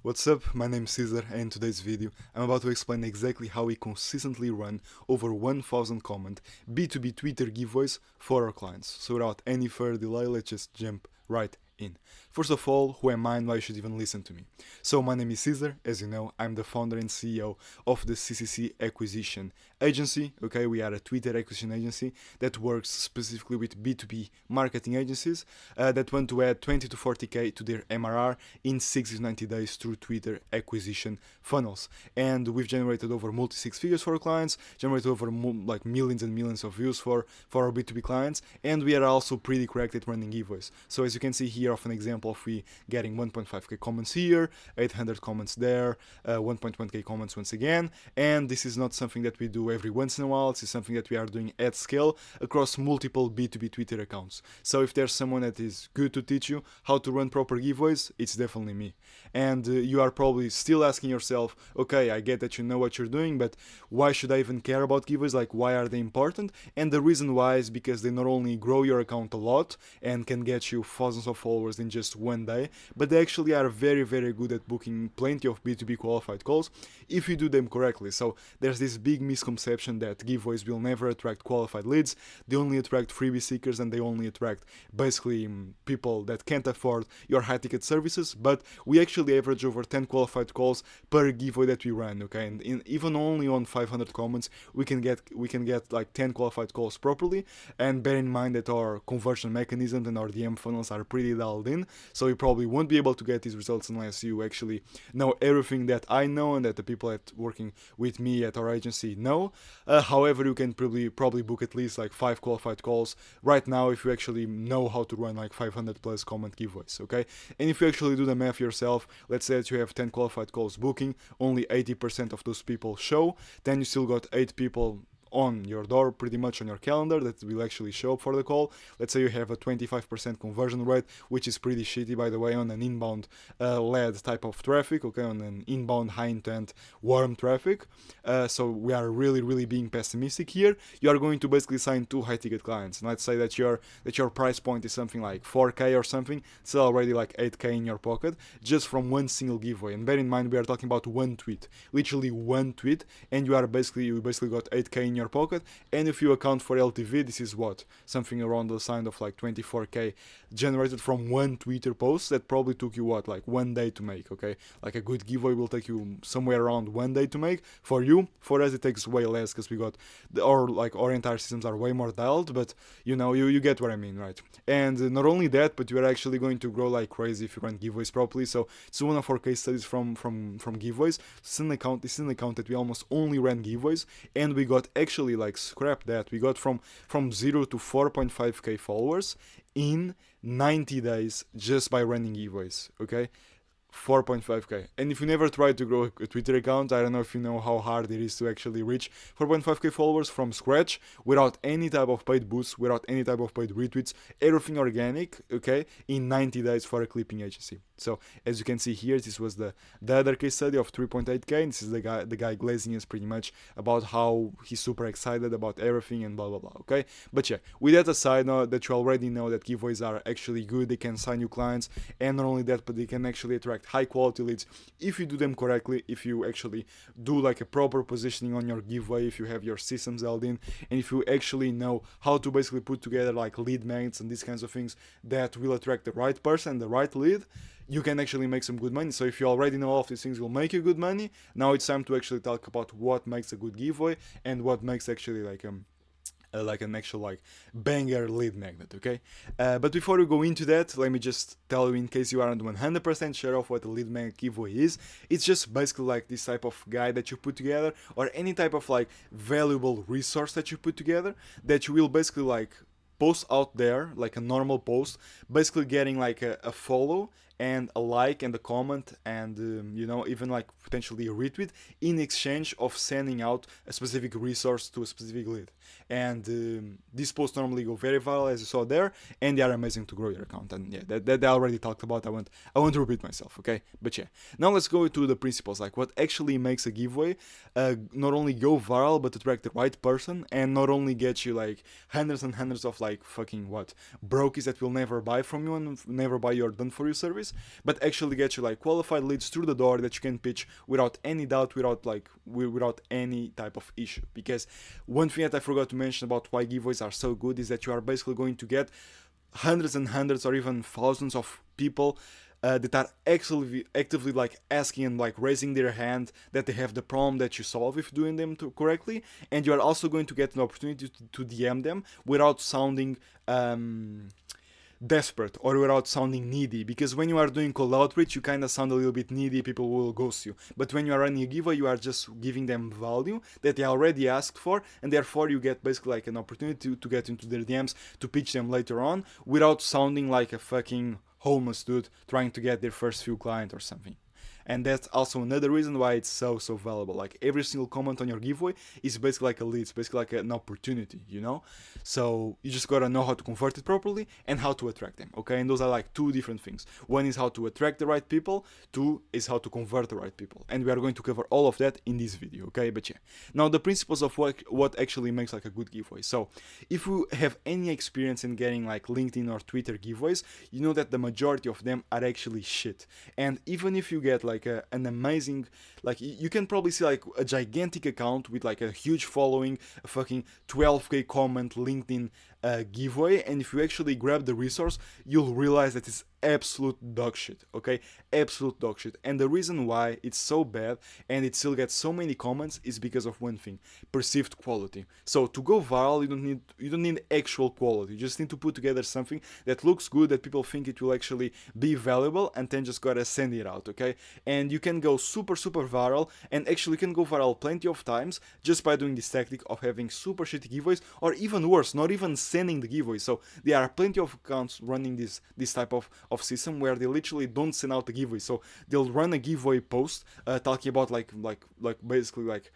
What's up, my name is Caesar, and in today's video I'm about to explain exactly how we consistently run over 1000 comment B2B Twitter giveaways for our clients. So without any further delay, let's just jump right in. First of all, who am I and why you should even listen to me? So my name is Caesar, as you know, I'm the founder and CEO of the CCC Acquisition Agency. Okay, we are a Twitter acquisition agency that works specifically with B2B marketing agencies that want to add 20 to 40k to their MRR in 60 to 90 days through Twitter acquisition funnels. And we've generated over multi-six figures for our clients, generated over millions and millions of views for our B2B clients, and we are also pretty correct at running giveaways. So as you can see here of an example of we getting 1.5k comments here, 800 comments there, 1.1k comments once again, and this is not something that we do every once in a while. This is something that we are doing at scale across multiple B2B Twitter accounts. So if there's someone that is good to teach you how to run proper giveaways, it's definitely me. And you are probably still asking yourself, okay, I get that you know what you're doing, but why should I even care about giveaways? Like, why are they important? And the reason why is because they not only grow your account a lot and can get you thousands of followers in just one day, but they actually are very, very good at booking plenty of B2B qualified calls if you do them correctly. So there's this big misconception that giveaways will never attract qualified leads. They only attract freebie seekers and they only attract basically people that can't afford your high ticket services, but we actually average over 10 qualified calls per giveaway that we run, okay? And even only on 500 comments we can get like 10 qualified calls properly. And bear in mind that our conversion mechanisms and our DM funnels are pretty dialed in, so you probably won't be able to get these results unless you actually know everything that I know and that the people that working with me at our agency know. However, you can probably book at least like 5 qualified calls right now if you actually know how to run like 500 plus comment giveaways, okay? And if you actually do the math yourself, let's say that you have 10 qualified calls booking, only 80% of those people show, then you still got 8 people on your door, pretty much on your calendar, that will actually show up for the call. Let's say you have a 25% conversion rate, which is pretty shitty, by the way, on an inbound led type of traffic, okay, on an inbound high intent warm traffic. So we are really being pessimistic here. You are going to basically sign 2 high ticket clients. And let's say that your price point is something like 4k or something, it's already like 8k in your pocket just from one single giveaway. And bear in mind, we are talking about one tweet, literally one tweet, and you basically got 8k in your pocket. And if you account for LTV, this is what, something around the sign of like 24k generated from one Twitter post that probably took you what, like 1 day to make, okay? Like a good giveaway will take you somewhere around 1 day to make. For you, for us it takes way less because we got our entire systems are way more dialed, but you know, you get what I mean, right? And not only that, but you are actually going to grow like crazy if you run giveaways properly. So it's one of our case studies from giveaways. This is an account that we almost only ran giveaways, and we got actually like scrap that. We got from 0 to 4.5k followers in 90 days just by running giveaways, okay? 4.5k. And if you never tried to grow a Twitter account, I don't know if you know how hard it is to actually reach 4.5k followers from scratch without any type of paid boosts, without any type of paid retweets, everything organic, okay, in 90 days for a clipping agency. So as you can see here, this was the other case study of 3.8k, and this is the guy glazing us pretty much about how he's super excited about everything and blah blah blah, okay? But yeah, with that aside, now that you already know that giveaways are actually good, they can sign new clients, and not only that, but they can actually attract high quality leads if you do them correctly, if you actually do like a proper positioning on your giveaway, if you have your systems held in, and if you actually know how to basically put together like lead magnets and these kinds of things that will attract the right person, the right lead, you can actually make some good money. So if you already know all of these things will make you good money, now it's time to actually talk about what makes a good giveaway and what makes actually like an actual like banger lead magnet, okay? But before we go into that, let me just tell you, in case you aren't 100% sure of what a lead magnet giveaway is, it's just basically like this type of guide that you put together, or any type of like valuable resource that you put together, that you will basically like post out there like a normal post, basically getting like a follow and a like and a comment and you know, even like potentially a retweet in exchange of sending out a specific resource to a specific lead. And these posts normally go very viral, as you saw there, and they are amazing to grow your account. And yeah, that I already talked about. I won't repeat myself, okay? But yeah, now let's go into the principles, like what actually makes a giveaway not only go viral but attract the right person, and not only get you like hundreds and hundreds of like fucking what brokies that will never buy from you and never buy your done for you service, giveaways, but actually get you like qualified leads through the door that you can pitch without any doubt, without any type of issue. Because one thing that I forgot to mention about why giveaways are so good is that you are basically going to get hundreds and hundreds or even thousands of people that are actively like asking and like raising their hand that they have the problem that you solve if doing them correctly, and you are also going to get an opportunity to DM them without sounding desperate or without sounding needy, because when you are doing cold outreach you kind of sound a little bit needy, people will ghost you. But when you are running a giveaway, you are just giving them value that they already asked for, and therefore you get basically like an opportunity to get into their DMs to pitch them later on without sounding like a fucking homeless dude trying to get their first few clients or something. And that's also another reason why it's so valuable. Like every single comment on your giveaway is basically like a lead, it's basically like an opportunity, you know. So you just gotta know how to convert it properly and how to attract them, okay? And those are like two different things. One is how to attract the right people, two is how to convert the right people, and we are going to cover all of that in this video, okay? But yeah, now the principles of what actually makes like a good giveaway. So if you have any experience in getting like LinkedIn or Twitter giveaways, you know that the majority of them are actually shit. And even if you get like an amazing, like you can probably see like a gigantic account with like a huge following, a fucking 12k comment LinkedIn giveaway, and if you actually grab the resource, you'll realize that it's absolute dog shit, okay? Absolute dog shit. And the reason why it's so bad and it still gets so many comments is because of one thing: perceived quality. So to go viral, you don't need actual quality. You just need to put together something that looks good, that people think it will actually be valuable, and then just gotta send it out, okay? And you can go super viral, and actually you can go viral plenty of times just by doing this tactic of having super shitty giveaways, or even worse, not even sending the giveaway. So there are plenty of accounts running this type of system where they literally don't send out the giveaway. So they'll run a giveaway post talking about like basically like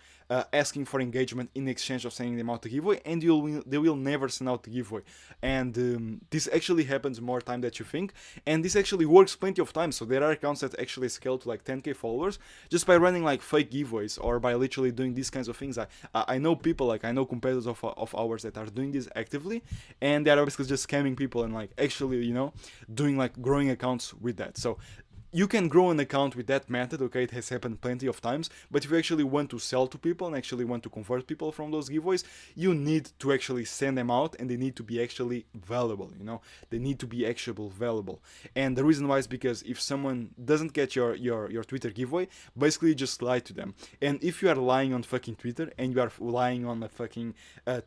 asking for engagement in exchange of sending them out the giveaway, and they will never send out the giveaway. And this actually happens more time than you think, and this actually works plenty of times. So there are accounts that actually scale to like 10k followers just by running like fake giveaways or by literally doing these kinds of things. I know people, like I know competitors of ours that are doing this actively, and they are basically just scamming people and like actually, you know, doing like growing accounts with that. So you can grow an account with that method, okay? It has happened plenty of times. But if you actually want to sell to people and actually want to convert people from those giveaways, you need to actually send them out, and they need to be actually valuable, you know? They need to be actually valuable. And the reason why is because if someone doesn't get your Twitter giveaway, basically you just lie to them. And if you are lying on fucking Twitter and you are lying on a fucking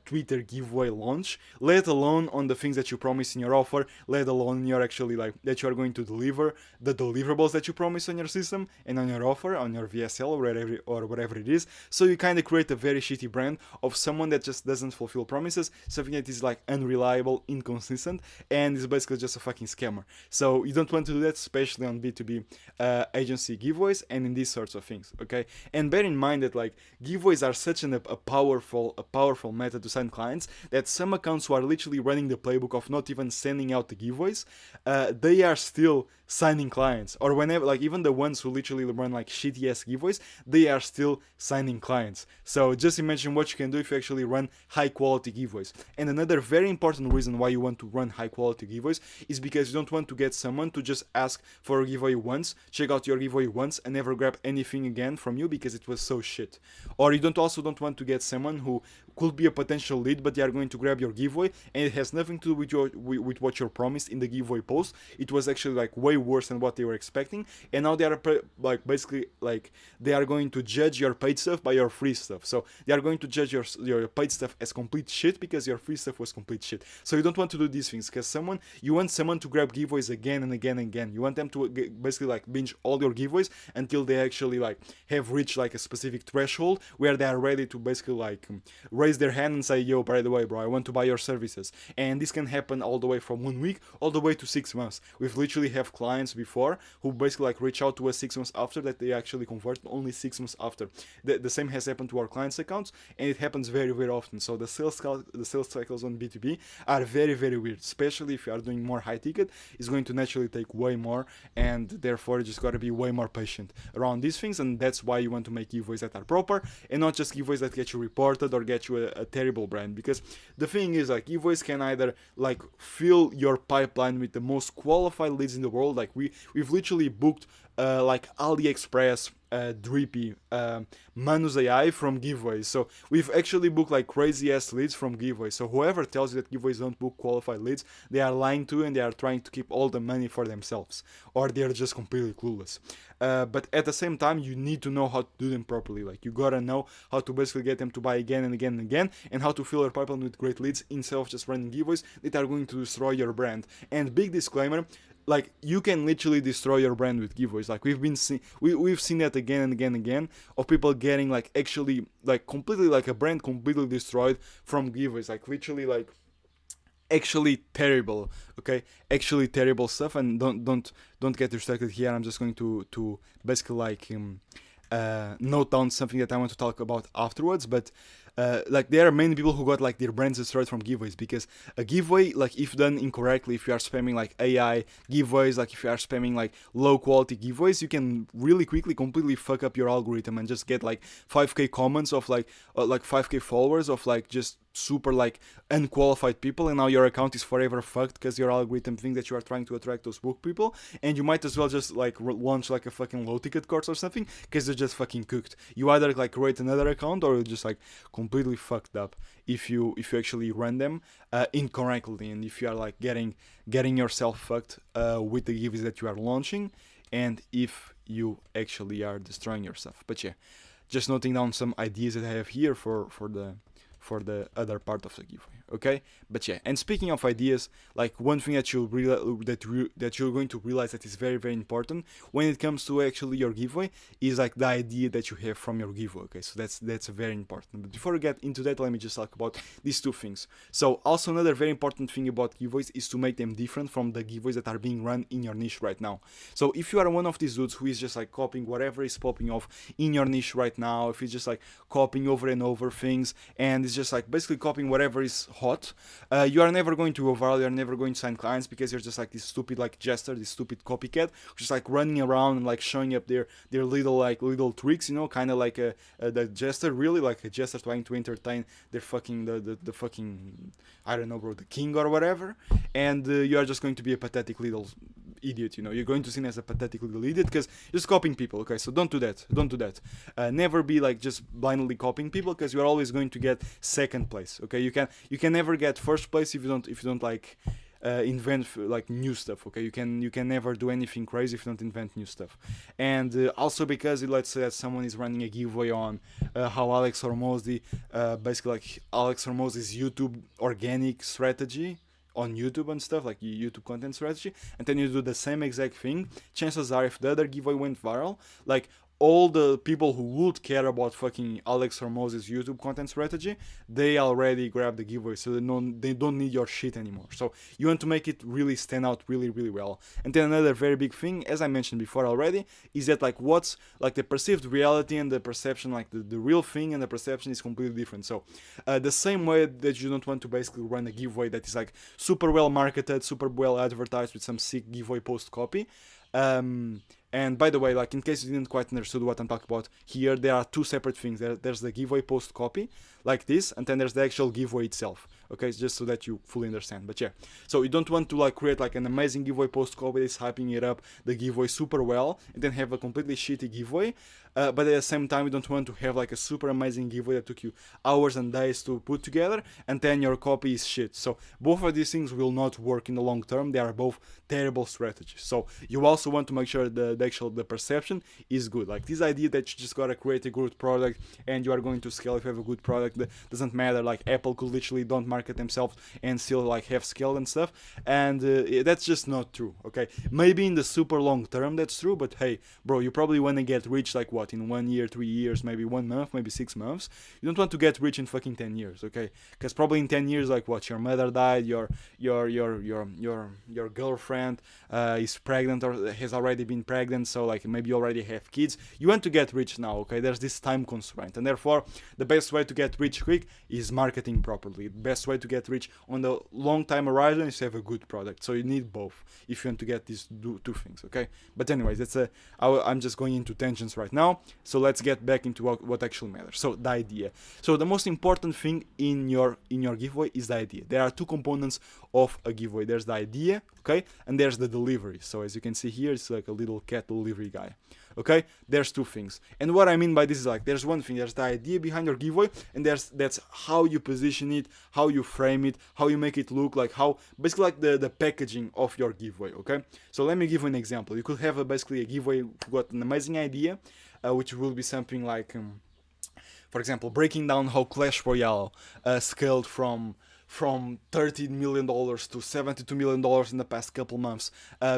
Twitter giveaway launch, let alone on the things that you promise in your offer, let alone you're actually like that you are going to deliver the deliverables that you promise on your system and on your offer, on your VSL or whatever it is. So you kind of create a very shitty brand of someone that just doesn't fulfill promises, something that is like unreliable, inconsistent, and is basically just a fucking scammer. So you don't want to do that, especially on B2B agency giveaways and in these sorts of things, okay? And bear in mind that like giveaways are such a powerful method to sign clients that some accounts who are literally running the playbook of not even sending out the giveaways, they are still signing clients. Or whenever, like even the ones who literally run like shitty ass giveaways, they are still signing clients. So just imagine what you can do if you actually run high quality giveaways. And another very important reason why you want to run high quality giveaways is because you don't want to get someone to just ask for a giveaway once, check out your giveaway once, and never grab anything again from you because it was so shit. Or you don't want to get someone who could be a potential lead, but they are going to grab your giveaway and it has nothing to do with what you're promised in the giveaway post. It was actually like way worse than what they were expecting, and now they are like basically like they are going to judge your paid stuff by your free stuff. So they are going to judge your paid stuff as complete shit because your free stuff was complete shit. So you don't want to do these things because you want someone to grab giveaways again and again and again. You want them to basically like binge all your giveaways until they actually like have reached like a specific threshold where they are ready to basically like raise their hand and say, yo, by the way, bro, I want to buy your services. And this can happen all the way from 1 week all the way to 6 months. We've literally have clients before who basically like reach out to us 6 months after that they actually convert, only 6 months after. The same has happened to our clients' accounts, and it happens very, very often. So the sales cycles on B2B are very, very weird, especially if you are doing more high ticket. It's going to naturally take way more, and therefore you just got to be way more patient around these things. And that's why you want to make giveaways that are proper and not just giveaways that get you reported or get you a terrible brand. Because the thing is, like, giveaways can either like fill your pipeline with the most qualified leads in the world. Like we've literally booked like AliExpress, Drippy, Manus AI from giveaways. So we've actually booked like crazy ass leads from giveaways. So whoever tells you that giveaways don't book qualified leads, they are lying to you and they are trying to keep all the money for themselves, or they are just completely clueless. But at the same time, you need to know how to do them properly. Like, you gotta know how to basically get them to buy again and again and again, and how to fill your pipeline with great leads instead of just running giveaways that are going to destroy your brand. And big disclaimer, like, you can literally destroy your brand with giveaways. Like, we've seen that again and again and again, of people getting like actually like completely like a brand completely destroyed from giveaways. Like, literally, like, actually terrible, okay, actually terrible stuff. And don't get distracted here. I'm just going to basically like note down something that I want to talk about afterwards. But like, there are many people who got like their brands destroyed from giveaways, because a giveaway, like, if done incorrectly, if you are spamming like AI giveaways, like if you are spamming like low quality giveaways, you can really quickly completely fuck up your algorithm and just get like 5k comments of like 5k followers of like just super like unqualified people, and now your account is forever fucked because your algorithm thinks that you are trying to attract those book people, and you might as well just like launch like a fucking low ticket course or something, because they're just fucking cooked. You either like create another account, or you're just like completely fucked up if you actually run them incorrectly, and if you are like getting yourself fucked with the giveaways that you are launching, and if you actually are destroying yourself. But yeah, just noting down some ideas that I have here for the other part of the giveaway, okay? But yeah, and speaking of ideas, like, one thing that you're going to realize that is very, very important when it comes to actually your giveaway is like the idea that you have from your giveaway, okay? So that's very important. But before we get into that, let me just talk about these two things. So also another very important thing about giveaways is to make them different from the giveaways that are being run in your niche right now. So if you are one of these dudes who is just like copying whatever is popping off in your niche right now, if it's just like copying over and over things, and it's just like basically copying whatever is hot, you are never going to go viral, you're never going to sign clients, because you're just like this stupid like jester, this stupid copycat, just like running around and like showing up their little tricks, you know, kind of like the jester, really like a jester trying to entertain their fucking the fucking, I don't know, bro, the king or whatever. And you are just going to be a pathetic little idiot, you know. You're going to seen as a pathetic little idiot because you're just copying people, okay? So don't do that. Never be like just blindly copying people, because you're always going to get second place, okay? You can never get first place if you don't like invent like new stuff, okay? You can never do anything crazy if you don't invent new stuff. And also, because let's say that someone is running a giveaway on how Alex Hormozzi, basically like Alex Hormozzi's YouTube organic strategy on YouTube and stuff, like YouTube content strategy, and then you do the same exact thing, chances are, if the other giveaway went viral, like, all the people who would care about fucking Alex Hormozzi's YouTube content strategy, they already grabbed the giveaway, so they don't need your shit anymore. So you want to make it really stand out really, really well. And then another very big thing, as I mentioned before already, is that like what's like the perceived reality and the perception, like the real thing and the perception is completely different. So the same way that you don't want to basically run a giveaway that is like super well marketed, super well advertised with some sick giveaway post copy. And by the way, like, in case you didn't quite understood what I'm talking about here, there are two separate things. There's the giveaway post copy, like this, and then there's the actual giveaway itself. Okay, just so that you fully understand. But yeah, so you don't want to like create like an amazing giveaway post copy that's hyping it up, the giveaway super well, and then have a completely shitty giveaway. But at the same time, you don't want to have like a super amazing giveaway that took you hours and days to put together, and then your copy is shit. So both of these things will not work in the long term. They are both terrible strategies. So you also want to make sure the the perception is good. Like this idea that you just gotta create a good product and you are going to scale if you have a good product, that doesn't matter. Like Apple could literally don't market themselves and still like have scale and stuff, and that's just not true. Okay, maybe in the super long term that's true, but hey, bro, you probably want to get rich like what, in 1 year, 3 years, maybe 1 month, maybe 6 months. You don't want to get rich in fucking 10 years, okay? Because probably in 10 years, like what, your mother died, your girlfriend is pregnant or has already been pregnant, so like maybe you already have kids. You want to get rich now, okay? There's this time constraint, and therefore the best way to get rich quick is marketing properly. The best way to get rich on the long time horizon is to have a good product. So you need both if you want to get these two things, okay? But anyways, I'm just going into tangents right now, so let's get back into what actually matters. So the idea. So the most important thing in your giveaway is the idea. There are two components of a giveaway. There's the idea, okay, and there's the delivery. So as you can see here, it's like a little cat delivery guy. Okay, there's two things, and what I mean by this is like there's one thing, there's the idea behind your giveaway, and that's how you position it, how you frame it, how you make it look, like how basically like the packaging of your giveaway. Okay, so let me give you an example. You could have basically a giveaway, got an amazing idea, which will be something like for example, breaking down how Clash Royale scaled from $30 million to $72 million in the past couple months,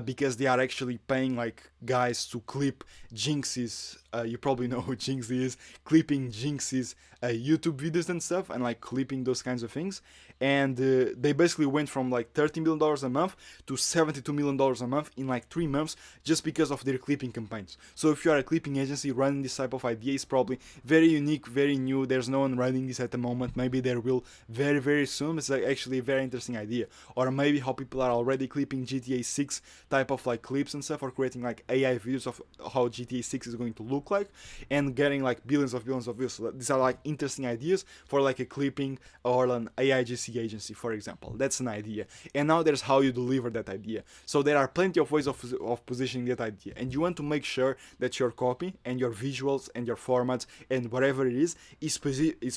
because they are actually paying like guys to clip Jinx's, you probably know who Jinx is, clipping Jinx's YouTube videos and stuff, and like clipping those kinds of things. And they basically went from like $30 million a month to $72 million a month in like 3 months, just because of their clipping campaigns. So if you are a clipping agency running this type of idea, it's probably very unique, very new. There's no one running this at the moment. Maybe there will very, very soon. It's like actually a very interesting idea. Or maybe how people are already clipping GTA 6 type of like clips and stuff, or creating like AI videos of how GTA 6 is going to look like, and getting like billions of views. So these are like interesting ideas for like a clipping or an AIGC agency, for example. That's an idea. And now there's how you deliver that idea. So there are plenty of ways of positioning that idea, and you want to make sure that your copy and your visuals and your formats and whatever it is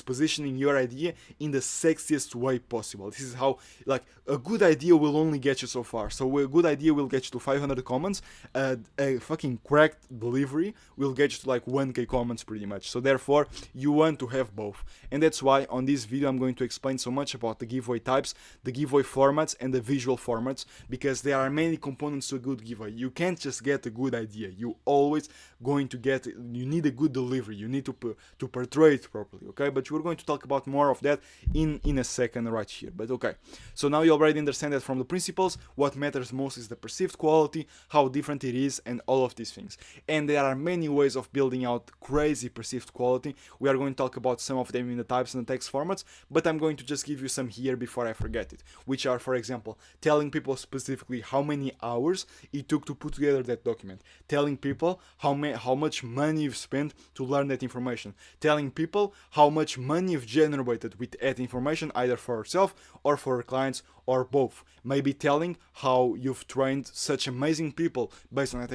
positioning your idea in the sexiest way possible. This is how, like, a good idea will only get you so far. So a good idea will get you to 500 comments. A fucking cracked delivery will get you to like 1k comments pretty much. So therefore you want to have both, and that's why on this video I'm going to explain so much about the giveaway types, the giveaway formats, and the visual formats, because there are many components to a good giveaway. You can't just get a good idea. You always going to get, you need a good delivery. You need to portray it properly, okay? But we're going to talk about more of that in a second right here. But okay, so now you already understand that from the principles, what matters most is the perceived quality, how different it is, and all of these things. And there are many ways of building out crazy perceived quality. We are going to talk about some of them in the types and the text formats, but I'm going to just give you some here before I forget it, which are, for example, telling people specifically how many hours it took to put together that document, telling people how much money you've spent to learn that information, telling people how much money you've generated with that information, either for yourself or for clients or both. Maybe telling how you've trained such amazing people based on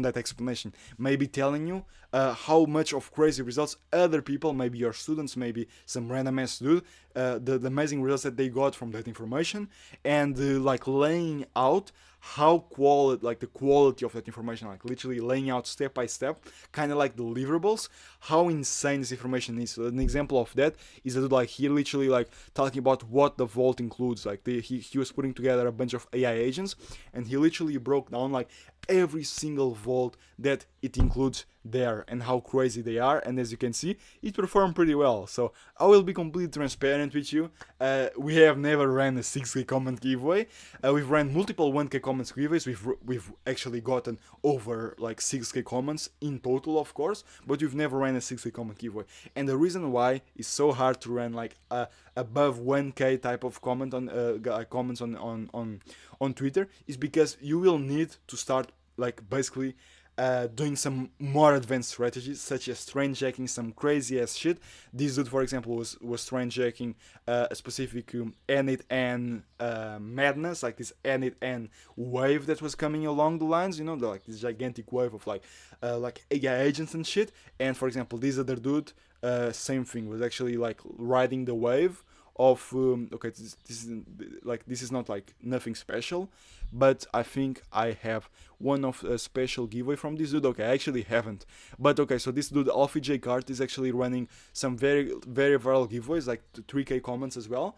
that explanation. Maybe telling you how much of crazy results other people, maybe your students, maybe some random ass dude, the amazing results that they got from that information, and like laying out how the quality of that information, like literally laying out step by step, kind of like deliverables, how insane this information is. So an example of that is that like here literally like talking about what the vault includes. Like he was putting together a bunch of AI agents, and he literally broke down like every single vault that it includes there and how crazy they are, and as you can see, it performed pretty well. So I will be completely transparent with you. We have never ran a 6k comment giveaway. We've ran multiple 1k comments giveaways. We've actually gotten over like 6k comments in total, of course, but we've never ran a 6k comment giveaway. And the reason why it's so hard to run like above 1k type of comment on comments on Twitter is because you will need to start like basically doing some more advanced strategies, such as trend jacking some crazy ass shit. This dude, for example, was trend jacking a specific N8N madness, like this N8N wave that was coming along the lines, you know, like this gigantic wave of like AI agents and shit. And for example, this other dude, same thing, was actually like riding the wave of okay, this is not like nothing special, but I think I have one of a special giveaway from this dude? Okay, I actually haven't. But okay, so this dude, Alfie J. Cart, is actually running some very, very viral giveaways, like 3k comments as well.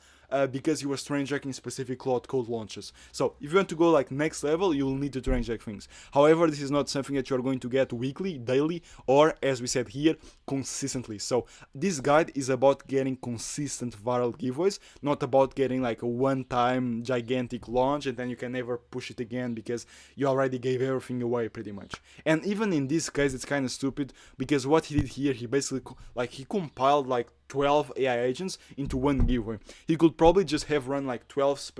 Because you were strange jacking specific cloud code launches. So if you want to go like next level, you will need to strange jack things. However, this is not something that you are going to get weekly, daily, or as we said here, consistently. So this guide is about getting consistent viral giveaways, not about getting like a one-time gigantic launch and then you can never push it again because you already gave everything away pretty much. And even in this case, it's kind of stupid because what he did here, he basically like he compiled like 12 AI agents into one giveaway. He could probably just have run like 12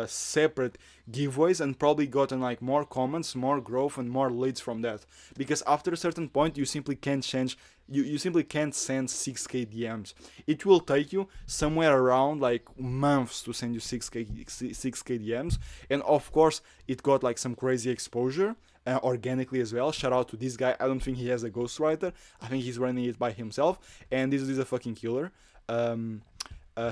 separate giveaways and probably gotten like more comments, more growth, and more leads from that. Because after a certain point, you simply can't change. You simply can't send 6k DMs. It will take you somewhere around like months to send you 6k DMs, and of course it got like some crazy exposure. Organically as well. Shout out to this guy. I don't think he has a ghostwriter. I think he's running it by himself. And this is a fucking killer.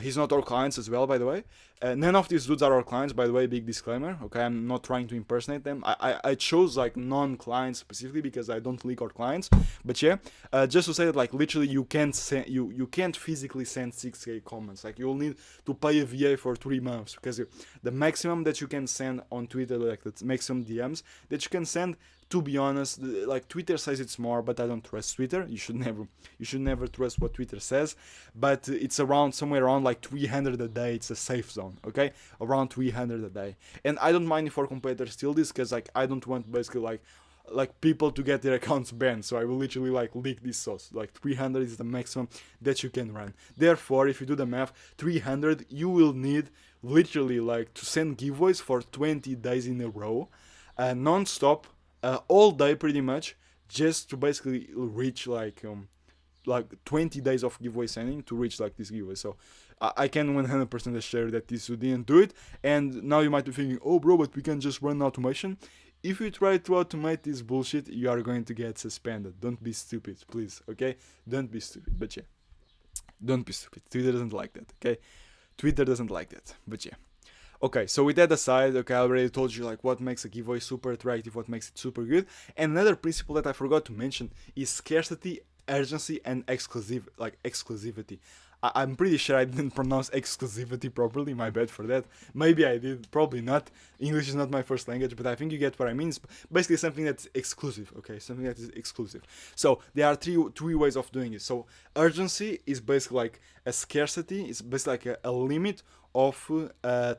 He's not our clients as well, by the way. None of these dudes are our clients, by the way, big disclaimer. Okay, I'm not trying to impersonate them. I chose like non-clients specifically because I don't leak our clients. But yeah, just to say that like literally you can't send you can't physically send 6k comments. Like you'll need to pay a VA for 3 months because the maximum that you can send on Twitter, like the maximum DMs that you can send. To be honest, like Twitter says it's more, but I don't trust Twitter. You should never trust what Twitter says. But it's somewhere around like 300 a day. It's a safe zone, okay? Around 300 a day. And I don't mind if our competitors steal this, because like I don't want basically like people to get their accounts banned. So I will literally like leak this source. Like 300 is the maximum that you can run. Therefore, if you do the math, 300 you will need literally like to send giveaways for 20 days in a row, non-stop. All day pretty much, just to basically reach like 20 days of giveaway sending to reach like this giveaway. So I can 100% assure that this didn't do it. And now you might be thinking, oh bro, but we can just run automation. If you try to automate this bullshit, you are going to get suspended. Don't be stupid, please, okay? Don't be stupid, but yeah. Don't be stupid. Twitter doesn't like that, okay? Twitter doesn't like that, but yeah. Okay, so with that aside, okay, I already told you like what makes a giveaway super attractive, what makes it super good. And another principle that I forgot to mention is scarcity, urgency, and exclusivity. I'm pretty sure I didn't pronounce exclusivity properly, my bad for that. Maybe I did, probably not. English is not my first language, but I think you get what I mean. It's basically something that's exclusive, okay? Something that is exclusive. So there are three ways of doing it. So urgency is basically like a scarcity, it's basically like a limit of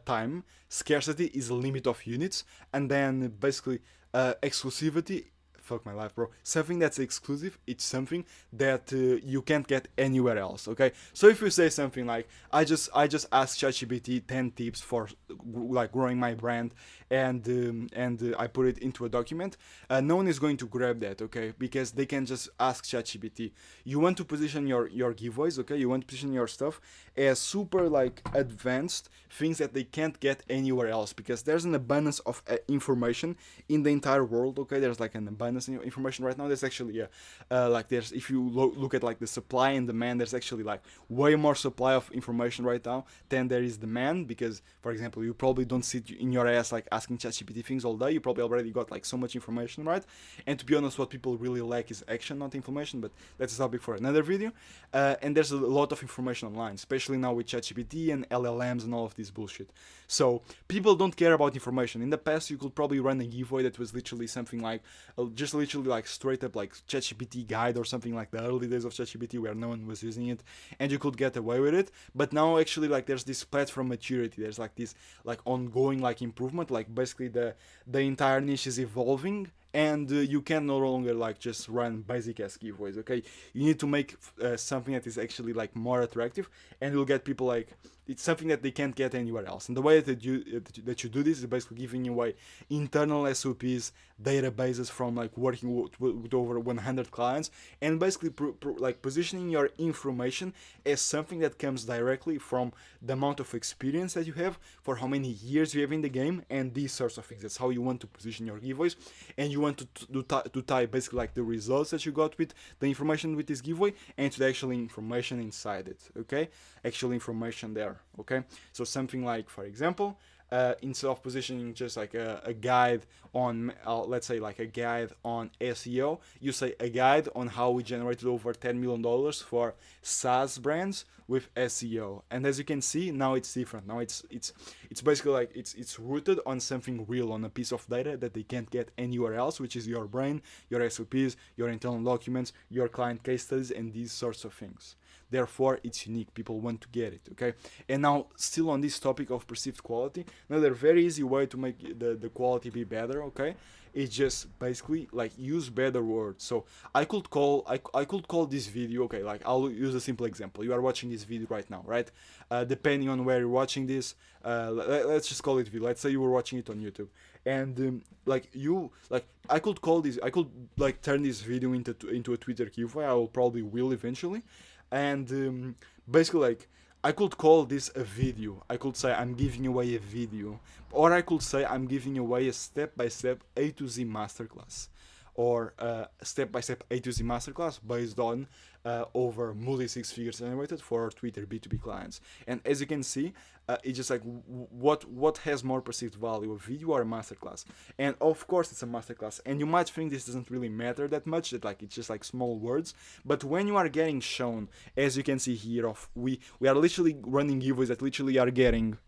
time. Scarcity is a limit of units. And then basically exclusivity, fuck my life, bro. Something that's exclusive, it's something that you can't get anywhere else, okay? So if you say something like, I just asked ChatGPT 10 tips for like growing my brand, and I put it into a document, no one is going to grab that, okay? Because they can just ask ChatGPT. You want to position your giveaways, okay? You want to position your stuff as super like advanced things that they can't get anywhere else, because there's an abundance of information in the entire world, okay? There's like an abundance of information right now. There's actually like there's, if you look at like the supply and demand, there's actually like way more supply of information right now than there is demand. Because for example, you probably don't sit in your ass like asking ChatGPT things all day. You probably already got like so much information, right? And to be honest, what people really lack is action, not information. But that's a topic for another video. And there's a lot of information online, especially now with ChatGPT and LLMs and all of this bullshit. So people don't care about information. In the past, you could probably run a giveaway that was literally something like just literally like straight up like ChatGPT guide or something, like the early days of ChatGPT where no one was using it, and you could get away with it. But now actually like there's this platform maturity. There's like this like ongoing like improvement. Like basically the entire niche is evolving. And you can no longer like just run basic ass giveaways, okay? You need to make something that is actually like more attractive, and will get people like, it's something that they can't get anywhere else. And the way that you do this is basically giving away internal SOPs, databases from like working with over 100 clients, and basically like positioning your information as something that comes directly from the amount of experience that you have, for how many years you have in the game, and these sorts of things. That's how you want to position your giveaways, and you want to tie basically like the results that you got with the information with this giveaway and to the actual information inside it, okay? Actual information there, okay? So something like, for example, instead of positioning just like a guide on, let's say like a guide on SEO, you say a guide on how we generated over $10 million for SaaS brands with SEO. And as you can see, now it's different. Now it's basically like it's rooted on something real, on a piece of data that they can't get anywhere else, which is your brain, your SOPs, your internal documents, your client case studies, and these sorts of things. Therefore, it's unique. People want to get it, okay? And now, still on this topic of perceived quality, another very easy way to make the quality be better, okay? Is just basically like use better words. So I could call this video, okay, like I'll use a simple example. You are watching this video right now, right? Depending on where you're watching this, let's just call it video. Let's say you were watching it on YouTube, and I could call this, I could like turn this video into a Twitter giveaway. I will probably will eventually, and basically like I could call this a video. I could say I'm giving away a video, or I could say I'm giving away a step-by-step A to Z masterclass, or step-by-step A to Z masterclass based on over multi six figures generated for Twitter B2B clients. And as you can see, it's just like what has more perceived value, a video or a masterclass? And of course it's a masterclass. And you might think this doesn't really matter that much, that like it's just like small words. But when you are getting shown, as you can see here, we are literally running giveaways that literally are getting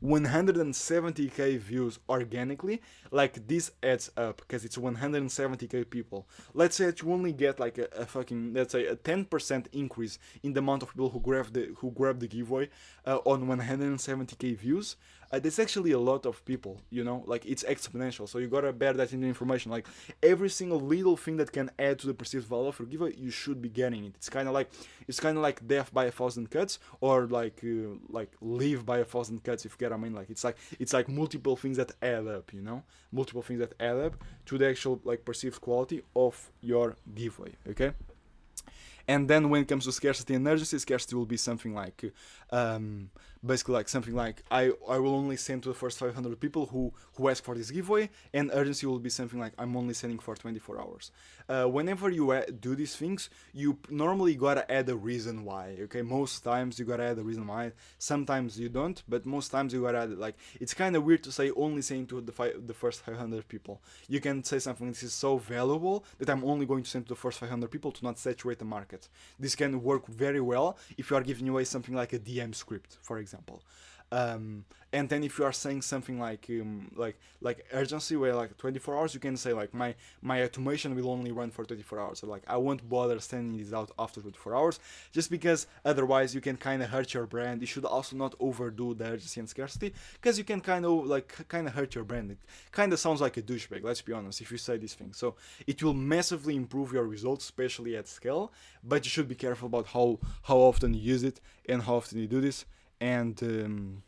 170k views organically, like this adds up because it's 170k people. Let's say that you only get like a fucking, let's say a 10% increase in the amount of people who grab the giveaway on 170k views. That's actually a lot of people, you know, like it's exponential. So you gotta bear that in the information. Like every single little thing that can add to the perceived value of your giveaway, you should be getting it. It's kind of like death by 1,000 cuts, or like live by 1,000 cuts, if you get what I mean. Like it's like multiple things that add up, you know, multiple things that add up to the actual like perceived quality of your giveaway. Okay. And then when it comes to scarcity and urgency, scarcity will be something like, basically like something like I will only send to the first 500 people who ask for this giveaway, and urgency will be something like I'm only sending for 24 hours. Whenever you do these things, you normally gotta add a reason why. Okay, most times you gotta add a reason why. Sometimes you don't, but most times you gotta add it. Like it's kind of weird to say only saying to the first 500 people. You can say something, this is so valuable that I'm only going to send to the first 500 people to not saturate the market. This can work very well if you are giving away something like a DM script, for example. And then if you are saying something like urgency, where like 24 hours, you can say like my automation will only run for 24 hours. So like I won't bother sending this out after 24 hours, just because otherwise you can kind of hurt your brand. You should also not overdo the urgency and scarcity, because you can kind of hurt your brand. It kind of sounds like a douchebag, let's be honest, if you say these things. So it will massively improve your results, especially at scale, but you should be careful about how often you use it and how often you do this. And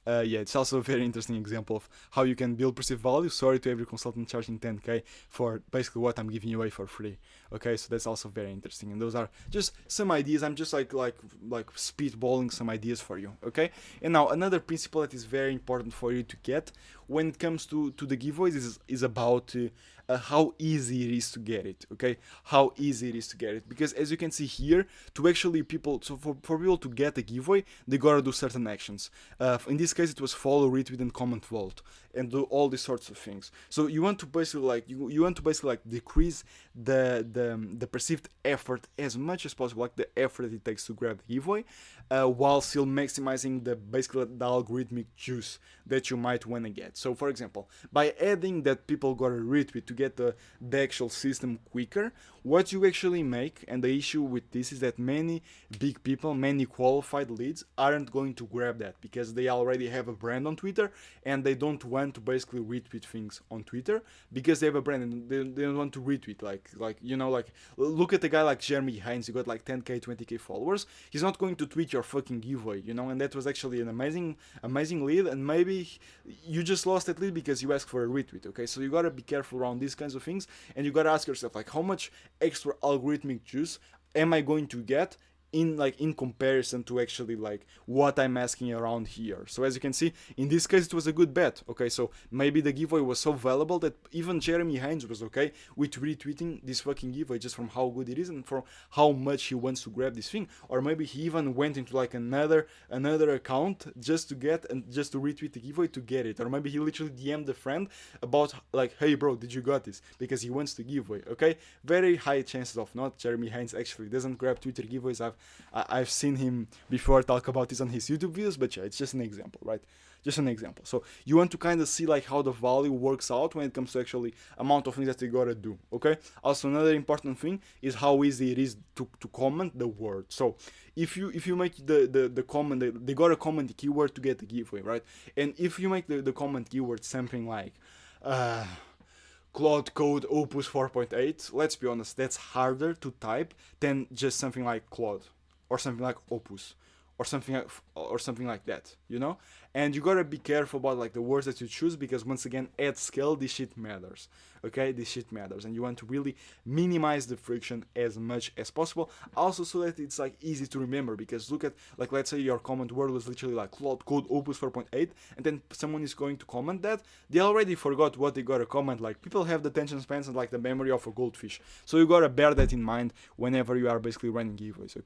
yeah, it's also a very interesting example of how you can build perceived value. Sorry to every consultant charging 10k for basically what I'm giving away for free. Okay, so that's also very interesting. And those are just some ideas. I'm just like speedballing some ideas for you. Okay, and now another principle that is very important for you to get when it comes to the giveaways is about how easy it is to get it. Okay, how easy it is to get it, because as you can see here, to actually for people to get a giveaway, they gotta do certain actions. In this case, it was follow, retweet, and comment, vote, and do all these sorts of things. So you want to basically decrease the perceived effort as much as possible, like the effort that it takes to grab the giveaway, while still maximizing the algorithmic juice that you might want to get. So for example, by adding that people got a retweet to get the actual system quicker, what you actually make, and the issue with this is that many big people, many qualified leads aren't going to grab that because they already have a brand on Twitter, and they don't want to basically retweet things on Twitter because they have a brand and they don't want to retweet. Like look at a guy like Jeremy Hines. He got like 10k, 20k followers. He's not going to tweet your fucking giveaway, and that was actually an amazing lead, and maybe you just lost that lead because you asked for a retweet. Okay, so you gotta be careful around these kinds of things, and you gotta ask yourself, like, how much extra algorithmic juice am I going to get in comparison to actually like what I'm asking around here. So as you can see, in this case it was a good bet. Okay, so maybe the giveaway was so valuable that even Jeremy Hines was okay with retweeting this fucking giveaway just from how good it is and from how much he wants to grab this thing. Or maybe he even went into like another account just to get and just to retweet the giveaway to get it. Or maybe he literally DM'd a friend about like, hey bro, did you got this? Because he wants the giveaway. Okay, very high chances of not. Jeremy Hines actually doesn't grab Twitter giveaways. I've seen him before talk about this on his YouTube videos, but yeah, it's just an example, right? Just an example. So you want to kind of see like how the value works out when it comes to actually amount of things that you gotta do. Okay. Also, another important thing is how easy it is to comment the word. So if you make the comment, they gotta comment the keyword to get the giveaway, right? And if you make the comment keyword something like Cloud Code Opus 4.8, let's be honest, that's harder to type than just something like Cloud or something like Opus or something like that, you know? And you gotta be careful about like the words that you choose, because once again, at scale, this shit matters. Okay, this shit matters, and you want to really minimize the friction as much as possible. Also, so that it's like easy to remember. Because look at, like, let's say your comment word was literally like Cloud Code Opus 4.8, and then someone is going to comment that, they already forgot what they gotta comment. Like, people have the attention spans and like the memory of a goldfish, so you gotta bear that in mind whenever you are basically running giveaways.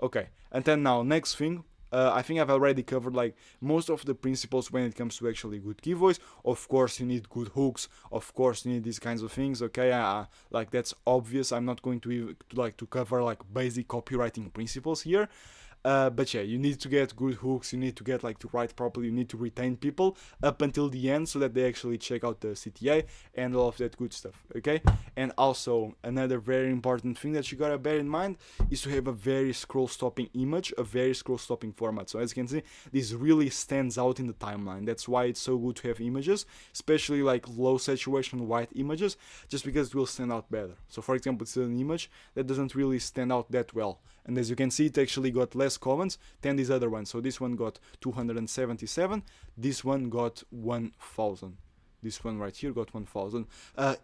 Okay, and then now next thing. I think I've already covered like most of the principles when it comes to actually good giveaways. Of course, you need good hooks. Of course, you need these kinds of things. Okay, like that's obvious. I'm not going to cover like basic copywriting principles here. But yeah, you need to get good hooks, you need to get like to write properly, you need to retain people up until the end so that they actually check out the CTA and all of that good stuff, okay? And also, another very important thing that you gotta bear in mind is to have a very scroll-stopping image, a very scroll-stopping format. So as you can see, this really stands out in the timeline. That's why it's so good to have images, especially like low saturation white images, just because it will stand out better. So for example, it's an image that doesn't really stand out that well. And as you can see, it actually got less comments than this other one. So this one got 277, this one got 1000. This one right here got 1000.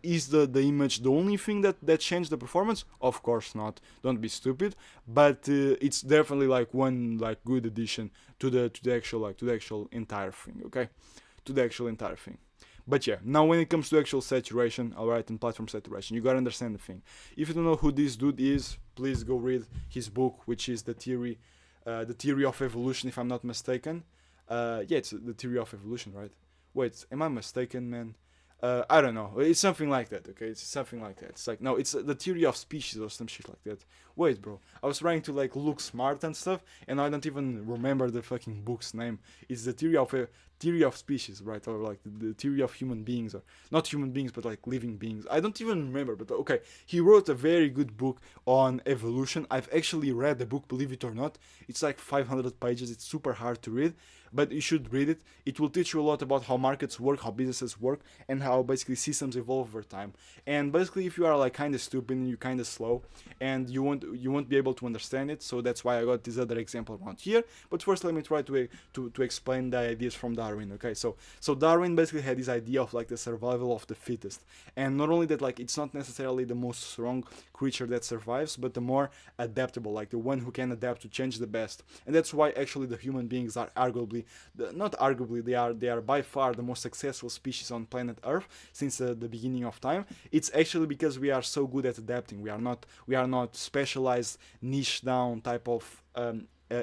Is the image the only thing that changed the performance? Of course not. Don't be stupid. But it's definitely like one like good addition to the actual entire thing. Okay, to the actual entire thing. But yeah, now when it comes to actual saturation, alright, and platform saturation, you gotta understand the thing. If you don't know who this dude is, please go read his book, which is the theory of evolution, if I'm not mistaken. Yeah, it's the theory of evolution, right? Wait, am I mistaken, man? I don't know. It's something like that, okay? It's something like that. It's like, no, it's the theory of species or some shit like that. Wait, bro. I was trying to, like, look smart and stuff, and I don't even remember the fucking book's name. It's the theory of species, right? Or, like, the theory of human beings. Or not human beings, but, like, living beings. I don't even remember, but, okay. He wrote a very good book on evolution. I've actually read the book, believe it or not. It's, like, 500 pages. It's super hard to read, but you should read it. It will teach you a lot about how markets work, how businesses work, and how basically systems evolve over time. And basically, if you are like kind of stupid and you're kind of slow and you won't be able to understand it, so that's why I got this other example around here. But first, let me try to explain the ideas from Darwin. Okay, so Darwin basically had this idea of like the survival of the fittest, and not only that, like it's not necessarily the most strong creature that survives, but the more adaptable, like the one who can adapt to change the best. And that's why actually the human beings are arguably, they are by far the most successful species on planet Earth since the beginning of time. It's actually because we are so good at adapting. We are not specialized, niche down type of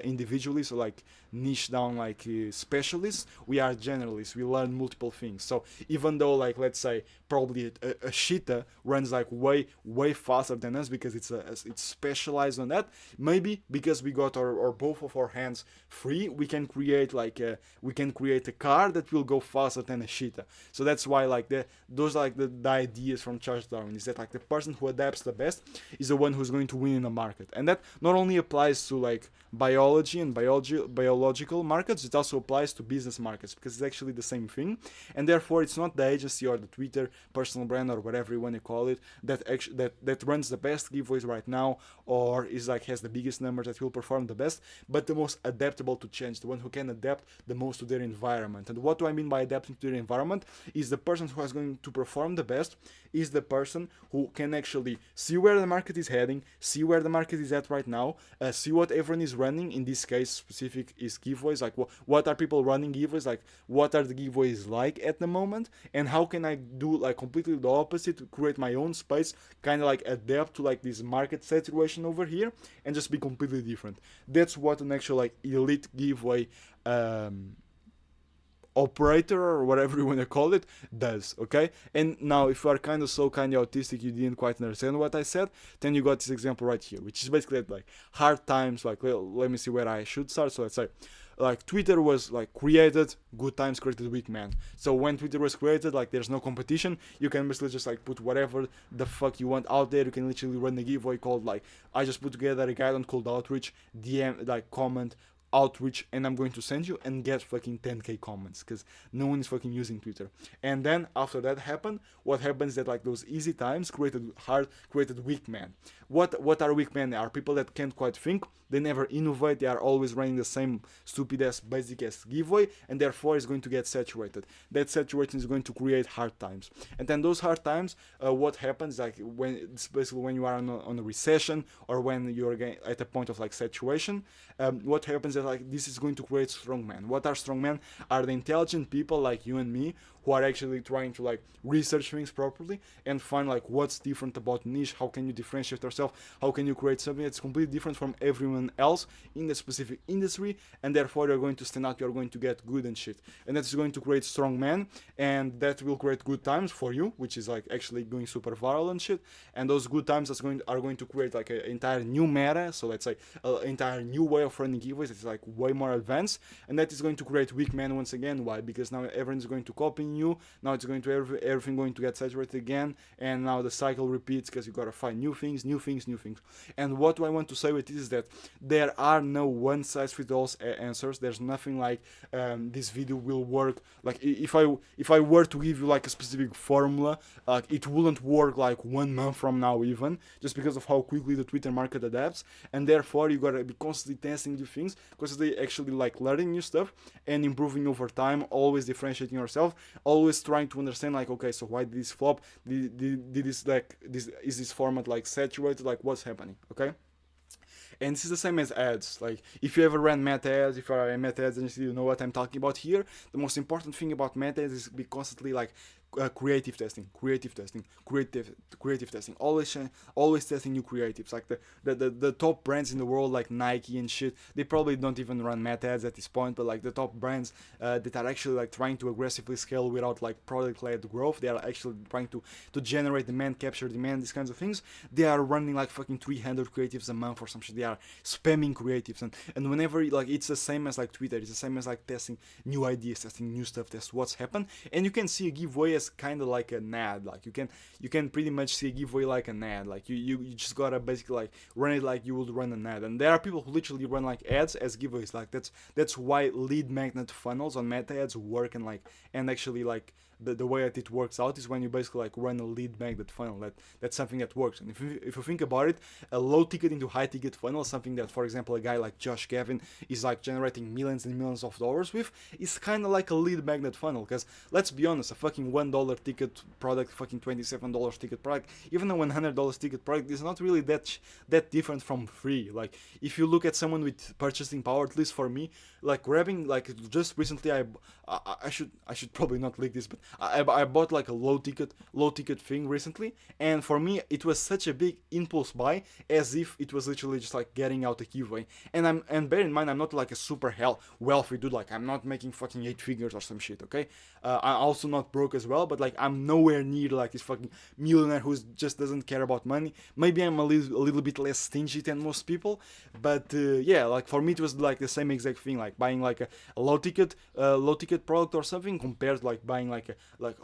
individually, so like niche down like specialists. We are generalists. We learn multiple things. So even though like let's say probably a cheetah runs like way faster than us because it's specialized on that, maybe because we got our both of our hands free, we can create a car that will go faster than a cheetah. So that's why like those are like the ideas from Charles Darwin, is that like the person who adapts the best is the one who's going to win in the market. And that not only applies to like biology and biological markets, it also applies to business markets, because it's actually the same thing. And therefore it's not the agency or the Twitter personal brand or whatever you want to call it that runs the best giveaways right now, or is like has the biggest numbers, that will perform the best, but the most adaptable to change, the one who can adapt the most to their environment. And what do I mean by adapting to their environment? Is the person who is going to perform the best is the person who can actually see where the market is heading, see where the market is at right now, see what everyone is running. In this case specific is giveaways, like what are people running giveaways, like what are the giveaways like at the moment, and how can I do like completely the opposite to create my own space, kind of like adapt to like this market situation over here and just be completely different. That's what an actual like elite giveaway operator or whatever you want to call it does. Okay, and now if you are kind of autistic, you didn't quite understand what I said, then you got this example right here, which is basically like hard times. Like, let me see where I should start. So let's say like Twitter was like created, good times created weak man. So when Twitter was created, like there's no competition, you can basically just like put whatever the fuck you want out there. You can literally run a giveaway called like, I just put together a guide called outreach, DM, like comment outreach, and I'm going to send you and get fucking 10k comments, because no one is fucking using Twitter. And then after that happened, what happens is that like those easy times created weak men. What are weak men? They are people that can't quite think, they never innovate, they are always running the same stupid ass basic ass giveaway, and therefore is going to get saturated. That saturation is going to create hard times. And then those hard times, what happens, like when it's basically when you are on a recession, or when you're at a point of like saturation, what happens is like this is going to create strong men. What are strong men? Are the intelligent people like you and me, who are actually trying to like research things properly and find like what's different about niche, how can you differentiate yourself, how can you create something that's completely different from everyone else in the specific industry, and therefore you're going to stand out, you're going to get good and shit. And that is going to create strong men, and that will create good times for you, which is like actually going super viral and shit. And those good times are going to create like an entire new meta, so let's say an entire new way of running giveaways. It's like way more advanced, and that is going to create weak men once again. Why? Because now everyone's going to copy you, now it's going to everything going to get saturated again, and now the cycle repeats, because you gotta find new things. And what do I want to say with this is that there are no one size fits all answers. There's nothing like this video will work. Like if I were to give you like a specific formula, it wouldn't work like 1 month from now even, just because of how quickly the Twitter market adapts. And therefore you gotta be constantly testing new things, constantly actually like learning new stuff and improving over time, always differentiating yourself, always trying to understand like, okay, so why did this flop, did this like this, is this format like saturated, like what's happening? Okay. And this is the same as ads. Like if you ever ran meta ads, if you are a meta ads and you know what I'm talking about here, the most important thing about meta ads is be constantly like creative testing, always testing new creatives. Like the top brands in the world, like Nike and shit, they probably don't even run meta ads at this point, but like the top brands that are actually like trying to aggressively scale without like product-led growth, they are actually trying to generate demand, capture demand, these kinds of things. They are running like fucking 300 creatives a month or some shit. They are spamming creatives, and whenever like it's the same as like Twitter, it's the same as like testing new ideas, testing new stuff, test what's happened. And you can see a giveaway as kind of like an ad. Like you can pretty much see a giveaway like an ad. Like you just gotta basically like run it like you would run an ad. And there are people who literally run like ads as giveaways. Like that's why lead magnet funnels on meta ads work, and actually like the way that it works out is when you basically like run a lead magnet funnel. That's something that works. And if you think about it, a low ticket into high ticket funnel, something that, for example, a guy like Josh Gavin is like generating millions and millions of dollars with, is kind of like a lead magnet funnel. Because let's be honest, a fucking $1 ticket product, fucking $27 ticket product, even a $100 ticket product is not really that different from free. Like if you look at someone with purchasing power, at least for me, like grabbing, like just recently I should probably not leak this, but I bought like a low ticket thing recently, and for me it was such a big impulse buy, as if it was literally just like getting out a giveaway. And bear in mind, I'm not like a super wealthy dude. Like I'm not making fucking 8 figures or some shit. Okay, I'm also not broke as well, but like I'm nowhere near like this fucking millionaire who just doesn't care about money. Maybe I'm a little bit less stingy than most people, but yeah, like for me it was like the same exact thing, like buying like a low ticket product or something, compared to like buying like like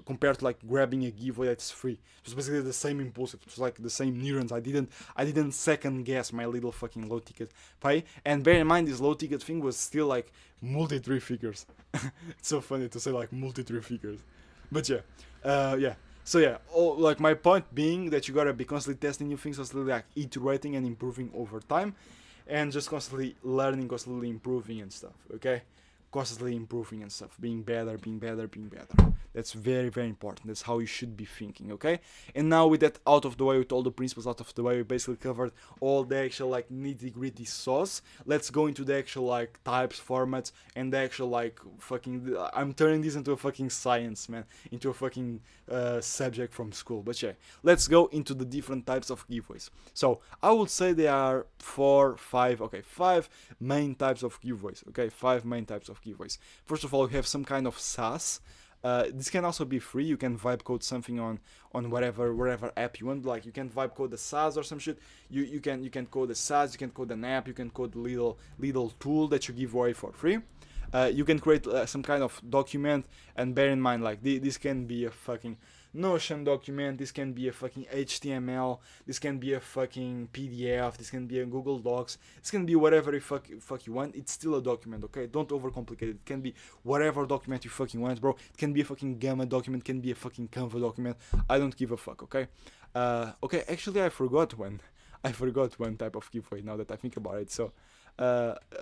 compared to like grabbing a giveaway that's free. It was basically the same impulse. It was like the same neurons. I didn't second guess my little fucking low ticket pay. And bear in mind, this low ticket thing was still like multi three figures. It's so funny to say like multi three figures, but yeah. So yeah, like my point being that you gotta be constantly testing new things, constantly like iterating and improving over time, and just constantly learning, constantly improving and stuff. Okay, constantly improving and stuff, being better, being better, being better. That's very, very important. That's how you should be thinking. Okay, and now with that out of the way, with all the principles out of the way, we basically covered all the actual like nitty gritty sauce. Let's go into the actual like types, formats, and the actual like fucking. I'm turning this into a fucking science, man, into a fucking subject from school. But yeah, let's go into the different types of giveaways. So I would say there are five main types of giveaways. Okay, five main types of giveaways. First of all, you have some kind of SaaS. This can also be free. You can vibe code something on whatever app you want. Like you can vibe code the SaaS or some shit. You can code the SaaS. You can code an app. You can code the little tool that you give away for free. You can create some kind of document, and bear in mind, like this can be a fucking Notion document, this can be a fucking HTML, this can be a fucking PDF, this can be a Google Docs, this can be whatever you fuck you want. It's still a document, okay? Don't overcomplicate it. It can be whatever document you fucking want, bro. It can be a fucking Gamma document, can be a fucking Canva document. I don't give a fuck, okay? Okay, actually I forgot one type of giveaway now that I think about it. So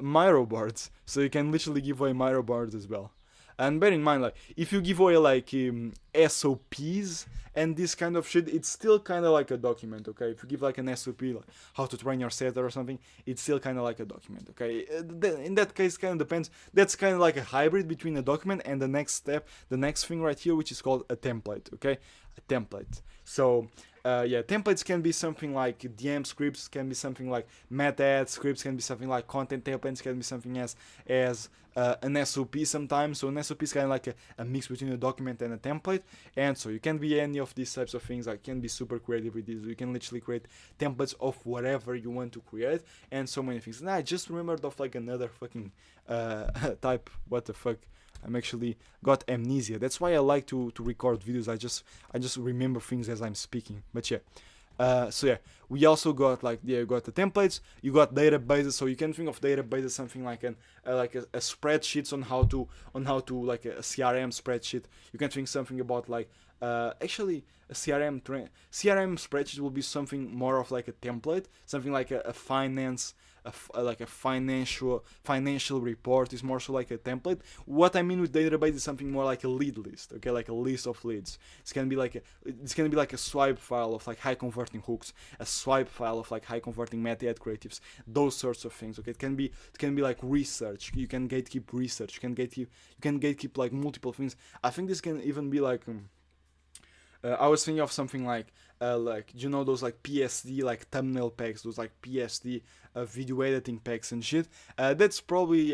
Miro boards. So you can literally give away Miro boards as well. And bear in mind, like, if you give away, like, SOPs and this kind of shit, it's still kind of like a document, okay? If you give, like, an SOP, like, how to train your setter or something, it's still kind of like a document, okay? In that case, kind of depends. That's kind of like a hybrid between a document and the next step, the next thing right here, which is called a template, okay? A template. So, yeah, templates can be something like DM scripts, can be something like meta ad scripts, can be something like content templates, can be something as an SOP sometimes. So an SOP is kind of like a mix between a document and a template, and so you can be any of these types of things. Like, can be super creative with this. You can literally create templates of whatever you want to create, and so many things. And I just remembered of like another fucking type. What the fuck? I'm actually got amnesia. That's why I like to record videos. I just remember things as I'm speaking. But yeah. So yeah, we also got like you got the templates, you got databases. So you can think of databases something like a spreadsheets on how to like a CRM spreadsheet. You can think something about like actually a CRM spreadsheet will be something more of like a template, something like a finance. Like a financial report is more so like a template. What I mean with database is something more like a lead list, okay, like a list of leads. It's gonna be like a swipe file of like high converting hooks, a swipe file of like high converting meta ad creatives, those sorts of things. Okay, it can be like research. You can gatekeep research. You can gatekeep like multiple things. I think this can even be like. I was thinking of something like you know those like PSD like thumbnail packs, those like PSD video editing packs and shit. That's probably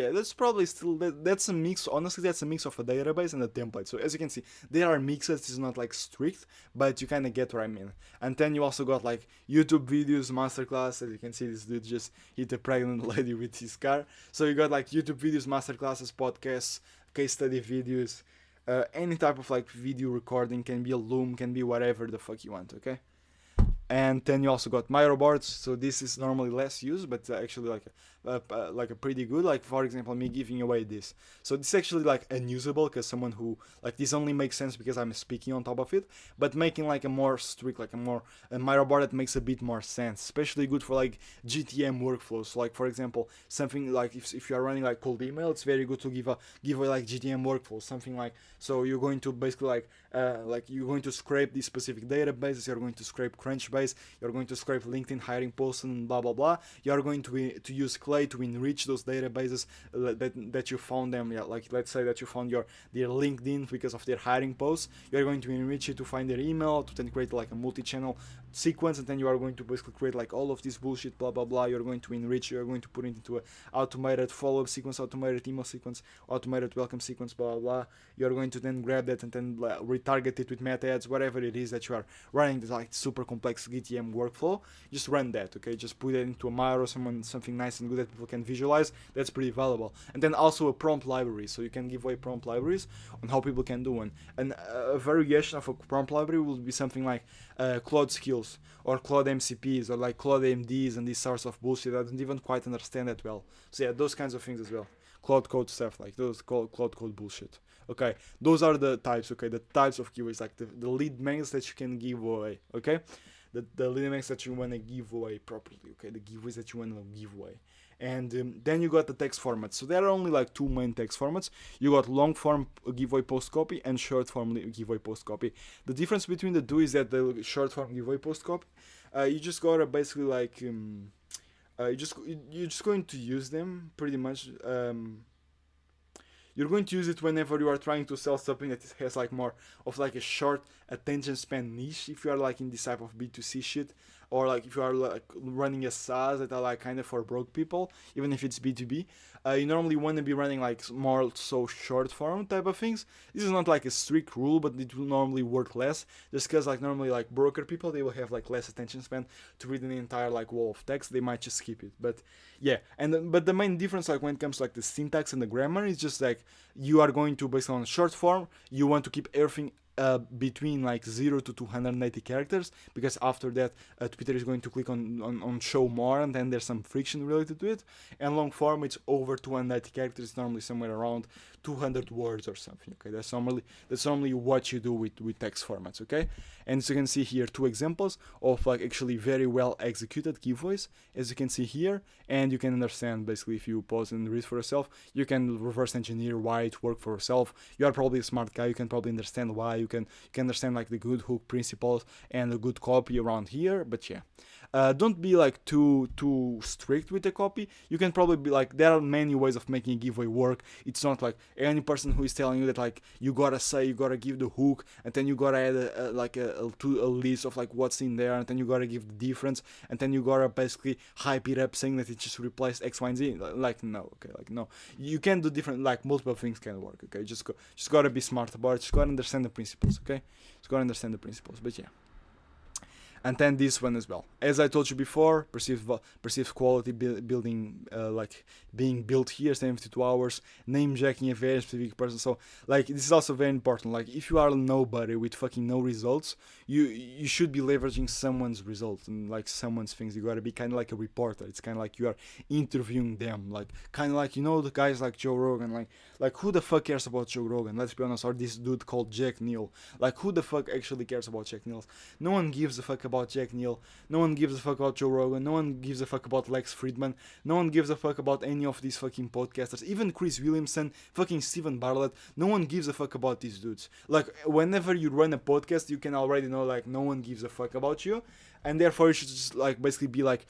still that's a mix. Honestly, that's a mix of a database and a template. So as you can see, there are mixes. It's not like strict, but you kind of get what I mean. And then you also got like YouTube videos, masterclass. As you can see, this dude just hit a pregnant lady with his car. So you got like YouTube videos, masterclasses, podcasts, case study videos. Any type of like video recording, can be a Loom, can be whatever the fuck you want, okay? And then you also got Miro boards. So this is normally less used, but actually like a pretty good. Like for example, me giving away this. So this is actually like unusable because someone who like this only makes sense because I'm speaking on top of it. But making like a more strict, like a Miro board that makes a bit more sense, especially good for like GTM workflows. So, like for example, something like if you are running like cold email, it's very good to give away like GTM workflows. Something like, so you're going to basically like you're going to scrape these specific databases. You're going to scrape Crunchbase. You're going to scrape LinkedIn hiring posts and blah blah blah. You're going to use Clay to enrich those databases that you found them. Yeah, like let's say that you found their LinkedIn because of their hiring posts. You're going to enrich it to find their email, to then create like a multi-channel sequence, and then you are going to basically create like all of this bullshit, blah blah blah. You're going to enrich. You're going to put it into a automated follow-up sequence, automated email sequence, automated welcome sequence, blah blah blah. You're going to then grab that and then retarget it with meta ads, whatever it is that you are running. This like super complex GTM workflow, just run that, okay? Just put it into a Maya or something nice and good that people can visualize. That's pretty valuable. And then also a prompt library, so you can give away prompt libraries on how people can do one. And a variation of a prompt library will be something like Claude Skills or Claude MCPs or like Claude MDs and these sorts of bullshit. I don't even quite understand that well. So yeah, those kinds of things as well. Cloud code stuff, like those cloud code bullshit. Okay, those are the types, okay, the types of keywords, like the lead magnets that you can give away, okay? The lead magnets that you want to give away properly, okay? The giveaways that you want to give away. And then you got the text formats. So there are only like two main text formats. You got long form giveaway post copy and short form giveaway post copy. The difference between the two is that the short form giveaway post copy, you just gotta basically like you're just going to use them pretty much. You're going to use it whenever you are trying to sell something that has like more of like a short attention span niche. If you are like in this type of B2C shit, or like if you are like running a SaaS that are like kind of for broke people, even if it's B2B, you normally want to be running like more so short form type of things. This is not like a strict rule, but it will normally work less, just because like normally like broker people, they will have like less attention span to read an entire like wall of text. They might just skip it. But yeah, but the main difference like when it comes to like the syntax and the grammar is just like you are going to, based on short form, you want to keep everything between like 0 to 280 characters, because after that Twitter is going to click on show more, and then there's some friction related to it. And long form, it's over 280 characters. It's normally somewhere around 200 words or something. Okay, that's normally what you do with text formats. Okay, and as you can see here, two examples of like actually very well executed giveaways, as you can see here, and you can understand basically if you pause and read for yourself, you can reverse engineer why it worked for yourself. You are probably a smart guy, you can probably understand why. You can understand like the good hook principles and the good copy around here. But yeah, don't be like too strict with the copy. You can probably be like, there are many ways of making a giveaway work. It's not like any person who is telling you that like you gotta give the hook, and then you gotta add a list of like what's in there, and then you gotta give the difference, and then you gotta basically hype it up saying that it just replaced X, Y, and Z. Like no, okay, like no, you can do different, like multiple things can work. Okay, just gotta be smart about it. Just gotta understand the principles. Okay, just gotta understand the principles. But yeah. And then this one as well, as I told you before, perceived quality building, like being built here, 72 hours, name jacking a very specific person. So like this is also very important. Like if you are nobody with fucking no results, you should be leveraging someone's results and like someone's things. You gotta be kind of like a reporter. It's kind of like you are interviewing them, like kind of like, you know, the guys like Joe Rogan. Like who the fuck cares about Joe Rogan? Let's be honest. Or this dude called Jack Neal. Like who the fuck actually cares about Jack Neal? No one gives a fuck about Jack Neal. No one gives a fuck about Joe Rogan. No one gives a fuck about Lex Friedman. No one gives a fuck about any of these fucking podcasters. Even Chris Williamson, fucking Stephen Bartlett. No one gives a fuck about these dudes. Like whenever you run a podcast, you can already know like no one gives a fuck about you. And therefore you should just like basically be like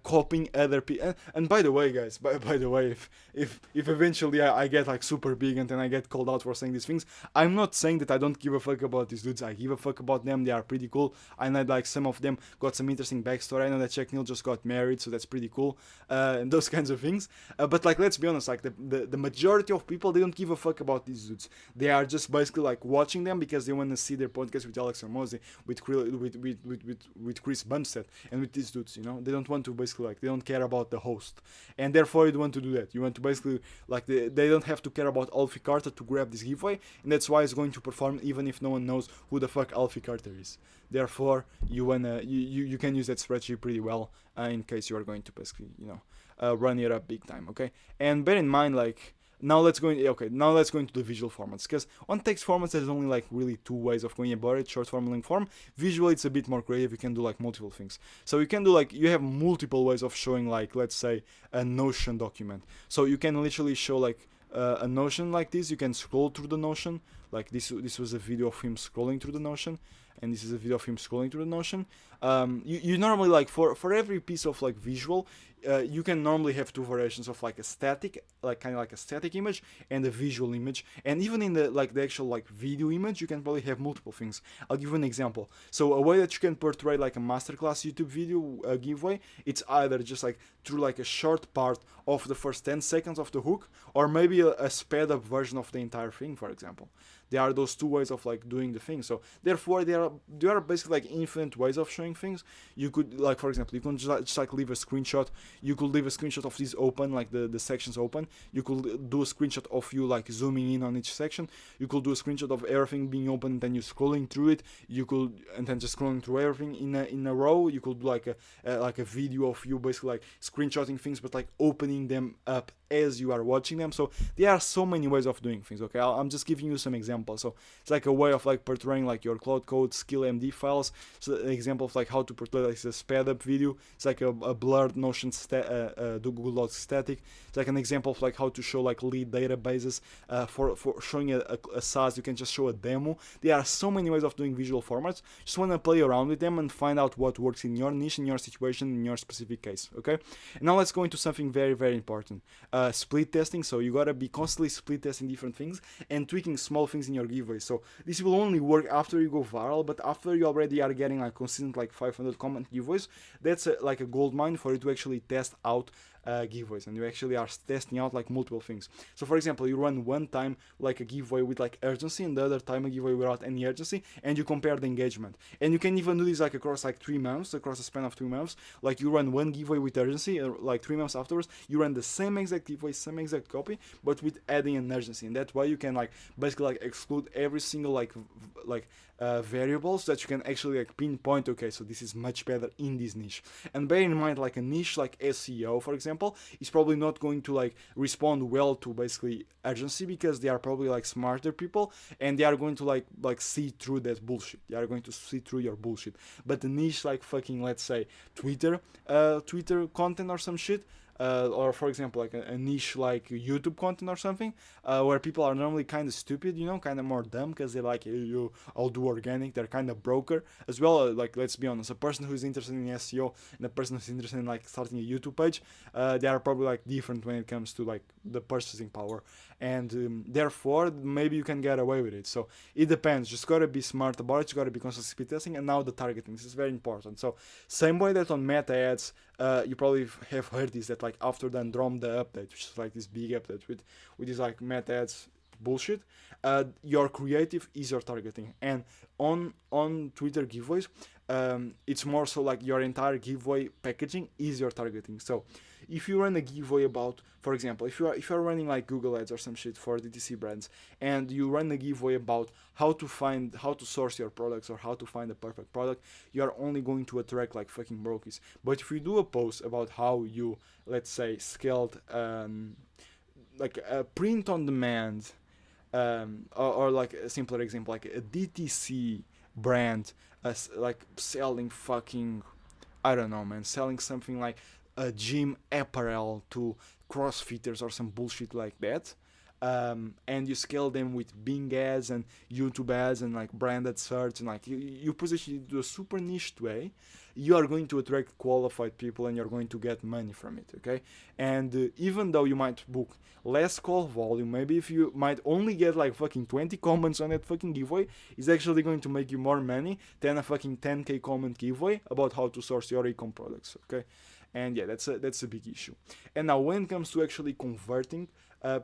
copying other people. And by the way, guys, by the way, if eventually I get like super big and then I get called out for saying these things, I'm not saying that I don't give a fuck about these dudes. I give a fuck about them. They are pretty cool. I know like some of them got some interesting backstory. I know that Jack Neal just got married, so that's pretty cool. And those kinds of things. But like, let's be honest, like the majority of people, they don't give a fuck about these dudes. They are just basically like watching them because they want to see their podcast with Alex Hormozy, with Chris Bumstead, and with these dudes. You know, they don't want to basically like, they don't care about the host, and therefore you don't want to do that. You want to basically like they don't have to care about Alfie Carter to grab this giveaway, and that's why it's going to perform even if no one knows who the fuck Alfie Carter is. Therefore, you can use that spreadsheet pretty well in case you are going to basically, you know, run it up big time. Okay, and bear in mind like. Now let's go into the visual formats, because on text formats there's only like really two ways of going about it: short form, long form. Visual, it's a bit more creative. You can do like multiple things. So you can do like, you have multiple ways of showing like, let's say, a Notion document. So you can literally show like a Notion like this. You can scroll through the Notion. Like this was a video of him scrolling through the Notion, and this is a video of him scrolling through the Notion. You normally like for every piece of like visual, you can normally have two variations of like a static, like kind of like a static image and a visual image. And even in the like the actual like video image, you can probably have multiple things. I'll give you an example. So a way that you can portray like a masterclass YouTube video giveaway, it's either just like through like a short part of the first 10 seconds of the hook, or maybe a sped up version of the entire thing, for example. There are those two ways of like doing the thing. So therefore there are basically like infinite ways of showing showing things. You could, like, for example, you can just like leave a screenshot. You could leave a screenshot of this open, like the sections open. You could do a screenshot of you like zooming in on each section. You could do a screenshot of everything being open, and then you scrolling through it. You could, and then just scrolling through everything in a row. You could do like a video of you basically like screenshotting things, but like opening them up as you are watching them. So there are so many ways of doing things. Okay, I'm just giving you some examples. So it's like a way of like portraying like your Cloud Code skill MD files. So an example of like how to portray like a sped up video. It's like a blurred Notion Google Docs static. It's like an example of like how to show like lead databases. For showing a SaaS, you can just show a demo. There are so many ways of doing visual formats. Just want to play around with them and find out what works in your niche, in your situation, in your specific case. Okay, and now let's go into something very, very important. Split testing. So you gotta be constantly split testing different things and tweaking small things in your giveaways. So this will only work after you go viral, but after you already are getting like consistent like 500 comment giveaways, that's like a gold mine for you to actually test out giveaways, and you actually are testing out like multiple things. So for example, you run one time like a giveaway with like urgency, and the other time a giveaway without any urgency, and you compare the engagement. And you can even do this like across like 3 months, across a span of 3 months. Like you run one giveaway with urgency, like 3 months afterwards you run the same exact giveaway, same exact copy, but with adding an urgency. And that way you can like basically like exclude every single like variables that you can actually like pinpoint. Okay, so this is much better in this niche. And bear in mind, like a niche like SEO, for example, is probably not going to like respond well to basically urgency, because they are probably like smarter people, and they are going to like see through that bullshit. They are going to see through your bullshit. But the niche like fucking, let's say, Twitter content or some shit, or for example like a niche like YouTube content or something, where people are normally kind of stupid, you know, kind of more dumb, because they're like, I'll do organic. They're kind of broker as well. Like, let's be honest, a person who's interested in SEO and a person who's interested in like starting a YouTube page, they are probably like different when it comes to like the purchasing power, and therefore maybe you can get away with it. So it depends. Just gotta be smart about it. You gotta be constantly speed testing. And now the targeting, this is very important. So same way that on meta ads, you probably have heard this, that like after the Andromeda update, which is like this big update with this like meta ads bullshit, your creative is your targeting. And on Twitter giveaways, it's more so like your entire giveaway packaging is your targeting. So if you run a giveaway about, for example, if you're running like Google ads or some shit for DTC brands, and you run a giveaway about how to source your products or how to find the perfect product, you are only going to attract like fucking brokies. But if you do a post about how you, let's say, scaled like a print on demand, or like a simpler example, like a DTC brand, like selling fucking, I don't know, man, selling something like a gym apparel to CrossFitters or some bullshit like that, and you scale them with Bing ads and YouTube ads and like branded search, and like you position it to a super niche way, you are going to attract qualified people and you're going to get money from it. Okay, and even though you might book less call volume, maybe if you might only get like fucking 20 comments on that fucking giveaway, it's actually going to make you more money than a fucking 10k comment giveaway about how to source your e-com products. Okay, and yeah, that's a big issue. And now when it comes to actually converting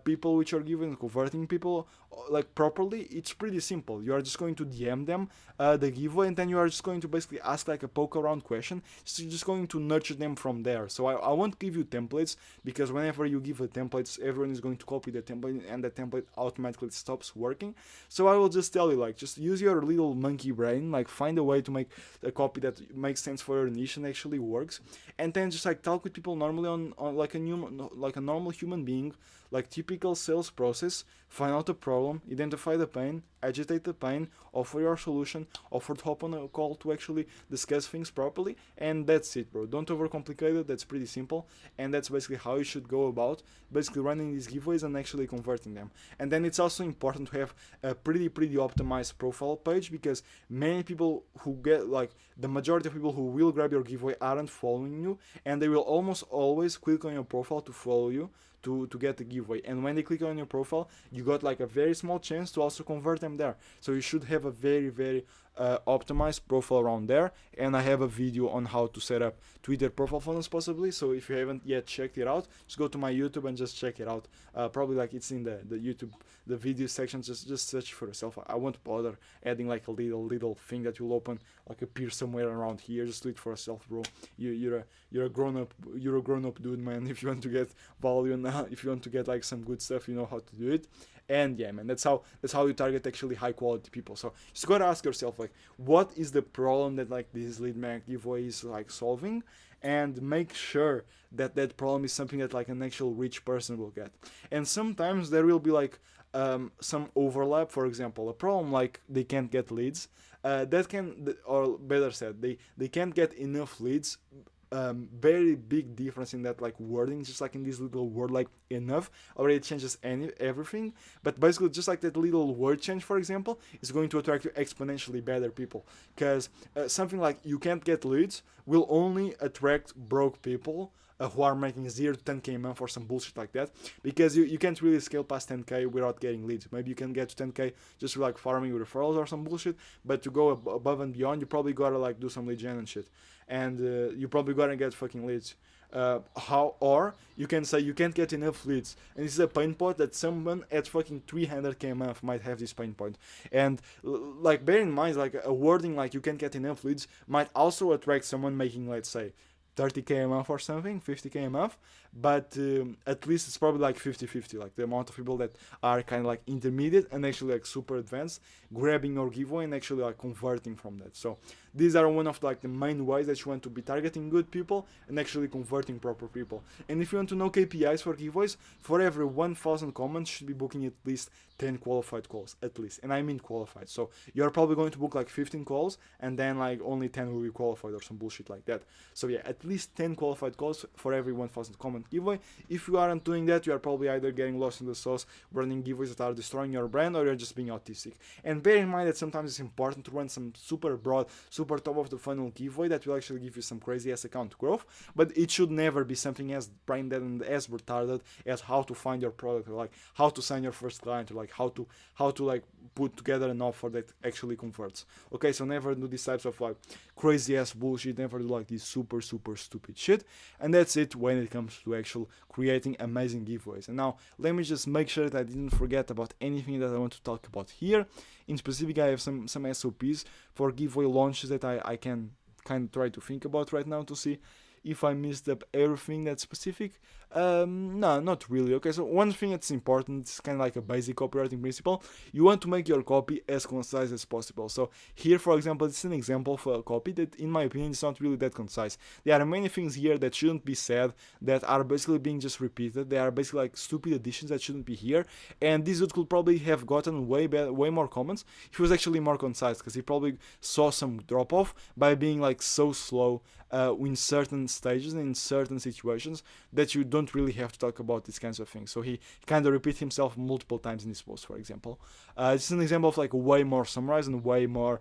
people which are given, converting people like properly, it's pretty simple. You are just going to DM them the giveaway, and then you are just going to basically ask like a poke around question. So you're just going to nurture them from there. So I won't give you templates, because whenever you give a templates, everyone is going to copy the template, and the template automatically stops working. So I will just tell you, like, just use your little monkey brain, like find a way to make a copy that makes sense for your niche and actually works, and then just like talk with people normally on like a normal human being, like typical sales process. Find out the problem, identify the pain, agitate the pain, offer your solution, offer to hop on a call to actually discuss things properly, and that's it, bro. Don't overcomplicate it. That's pretty simple, and that's basically how you should go about basically running these giveaways and actually converting them. And then it's also important to have a pretty optimized profile page, because many people who get, like, the majority of people who will grab your giveaway aren't following you, and they will almost always click on your profile to follow you to get the giveaway. And when they click on your profile, you got like a very small chance to also convert them there. So you should have a very optimized profile around there, and I have a video on how to set up Twitter profile funnels possibly. So if you haven't yet checked it out, just go to my YouTube and just check it out. Probably like it's in the YouTube, the video section. Just search for yourself. I won't bother adding like a little thing that will open, like appear somewhere around here. Just do it for yourself, bro. You're a grown up dude, man. If you want to get value and if you want to get like some good stuff, you know how to do it. And yeah, man, that's how you target actually high quality people. So just gotta ask yourself, like, what is the problem that like this lead magnet giveaway is like solving, and make sure that that problem is something that like an actual rich person will get. And sometimes there will be like some overlap. For example, a problem like they can't get leads, that can, or better said, they can't get enough leads. Very big difference in that like wording, just like in this little word like enough already changes everything. But basically just like that little word change, for example, is going to attract you exponentially better people, because something like you can't get leads will only attract broke people who are making 0 to 10k a month or some bullshit like that, because you can't really scale past 10k without getting leads. Maybe you can get to 10k just like farming referrals or some bullshit, but to go above and beyond, you probably gotta like do some lead gen and shit, and you probably gotta get fucking leads. Or you can say you can't get enough leads, and this is a pain point that someone at fucking 300k a month might have this pain point. And like bear in mind, like a wording like you can't get enough leads might also attract someone making, let's say, 30k a month or something, 50k a month, but at least it's probably like 50-50, like the amount of people that are kind of like intermediate and actually like super advanced, grabbing your giveaway and actually like converting from that. So these are one of like the main ways that you want to be targeting good people and actually converting proper people. And if you want to know KPIs for giveaways, for every 1000 comments, you should be booking at least 10 qualified calls, at least. And I mean qualified. So you're probably going to book like 15 calls, and then like only 10 will be qualified or some bullshit like that. So yeah, at least 10 qualified calls for every 1000 comment giveaway. If you aren't doing that, you are probably either getting lost in the sauce, running giveaways that are destroying your brand, or you're just being autistic. And bear in mind that sometimes it's important to run some super broad, super top of the funnel giveaway that will actually give you some crazy ass account growth, but it should never be something as brain dead and as retarded as how to find your product, or like how to sign your first client, or like how to like put together an offer that actually converts. Okay, so never do these types of like crazy ass bullshit, never do like this super stupid shit. And that's it when it comes to actual creating amazing giveaways. And now let me just make sure that I didn't forget about anything that I want to talk about here. In specific, I have some SOPs for giveaway launches that I can kind of try to think about right now to see if I missed up everything that's specific. No, not really. Okay, so one thing that's important, it's kind of like a basic copywriting principle. You want to make your copy as concise as possible. So here, for example, it's an example of a copy that, in my opinion, is not really that concise. There are many things here that shouldn't be said, that are basically being just repeated. They are basically like stupid additions that shouldn't be here. And this dude could probably have gotten way more comments if he was actually more concise, because he probably saw some drop off by being like so slow in certain stages and in certain situations that you don't really have to talk about these kinds of things. So he kind of repeats himself multiple times in this post, for example. This is an example of like way more summarized and way more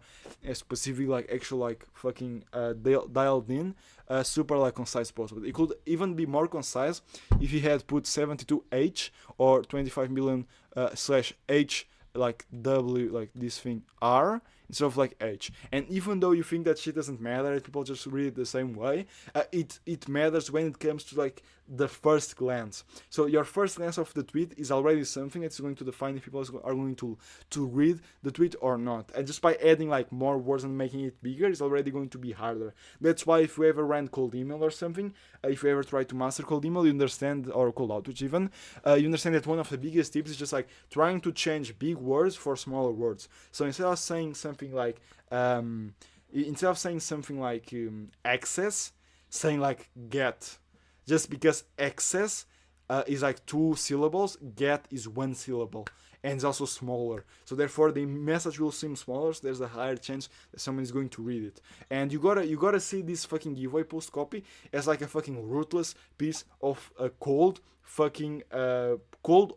specific, like actual like fucking dialed in, super like concise post. But it could even be more concise if he had put 72H or 25 million /H like W, like this thing R, instead of like H. And even though you think that shit doesn't matter, people just read it the same way, it matters when it comes to like the first glance. So your first glance of the tweet is already something that's going to define if people are going to read the tweet or not. And just by adding like more words and making it bigger is already going to be harder. That's why if you ever ran cold email or something, if you ever try to master cold email, you understand, or cold outreach even, you understand that one of the biggest tips is just like trying to change big words for smaller words. So instead of saying something like access, saying like get. Just because access is like 2 syllables, get is 1 syllable, and it's also smaller. So therefore the message will seem smaller, so there's a higher chance that someone is going to read it. And you gotta see this fucking giveaway post copy as like a fucking ruthless piece of a cold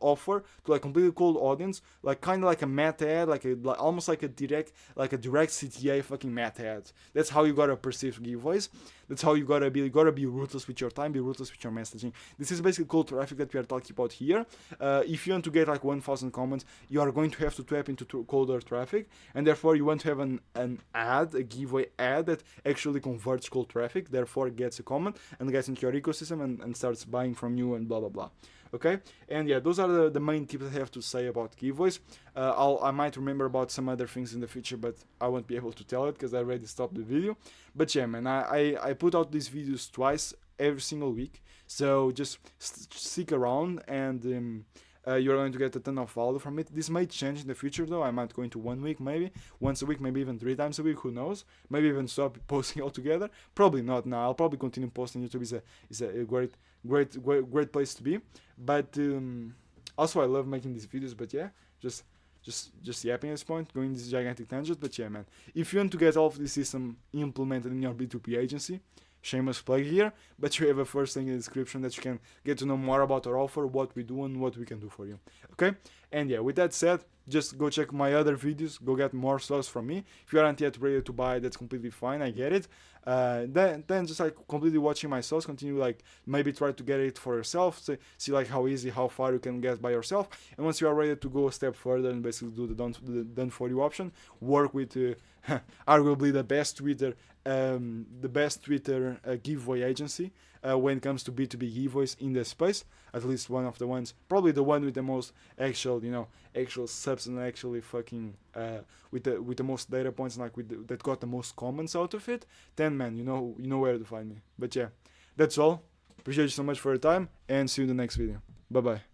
offer to like completely cold audience, like kind of like a Matt ad, like almost like a direct CTA fucking Matt ad. That's how you gotta perceive giveaways. That's how you gotta be. You gotta be ruthless with your time, be ruthless with your messaging. This is basically cold traffic that we are talking about here. If you want to get like 1000 comments comments, you are going to have to tap into colder traffic, and therefore you want to have an ad, a giveaway ad that actually converts cold traffic, therefore gets a comment and gets into your ecosystem and starts buying from you and blah blah blah. Okay, and yeah, those are the main tips I have to say about giveaways. I might remember about some other things in the future, but I won't be able to tell it because I already stopped the video. But yeah, man, I put out these videos twice every single week, so just stick around, and you're going to get a ton of value from it. This might change in the future though. I might go into 1 week, maybe once a week, maybe even 3 times a week, who knows. Maybe even stop posting altogether. Probably not now. I'll probably continue posting. YouTube is a great place to be. But also I love making these videos. But yeah, just yapping at this point, going this gigantic tangent. But yeah, man, if you want to get all of this system implemented in your B2B agency, shameless plug here, but you have a first link in the description that you can get to know more about our offer, what we do, and what we can do for you. Okay? And yeah, with that said, just go check my other videos, go get more stuff from me. If you aren't yet ready to buy, that's completely fine, I get it. Then just like completely watching my stuff, continue like maybe try to get it for yourself, see like how easy, how far you can get by yourself. And once you are ready to go a step further and basically do the done for you option, work with arguably the best Twitter giveaway agency when it comes to B2B giveaways in the space. At least one of the ones, probably the one with the most actual substance, actually fucking with the most data points, like that got the most comments out of it. Then man, you know where to find me. But yeah, that's all. Appreciate you so much for your time, and see you in the next video. Bye bye.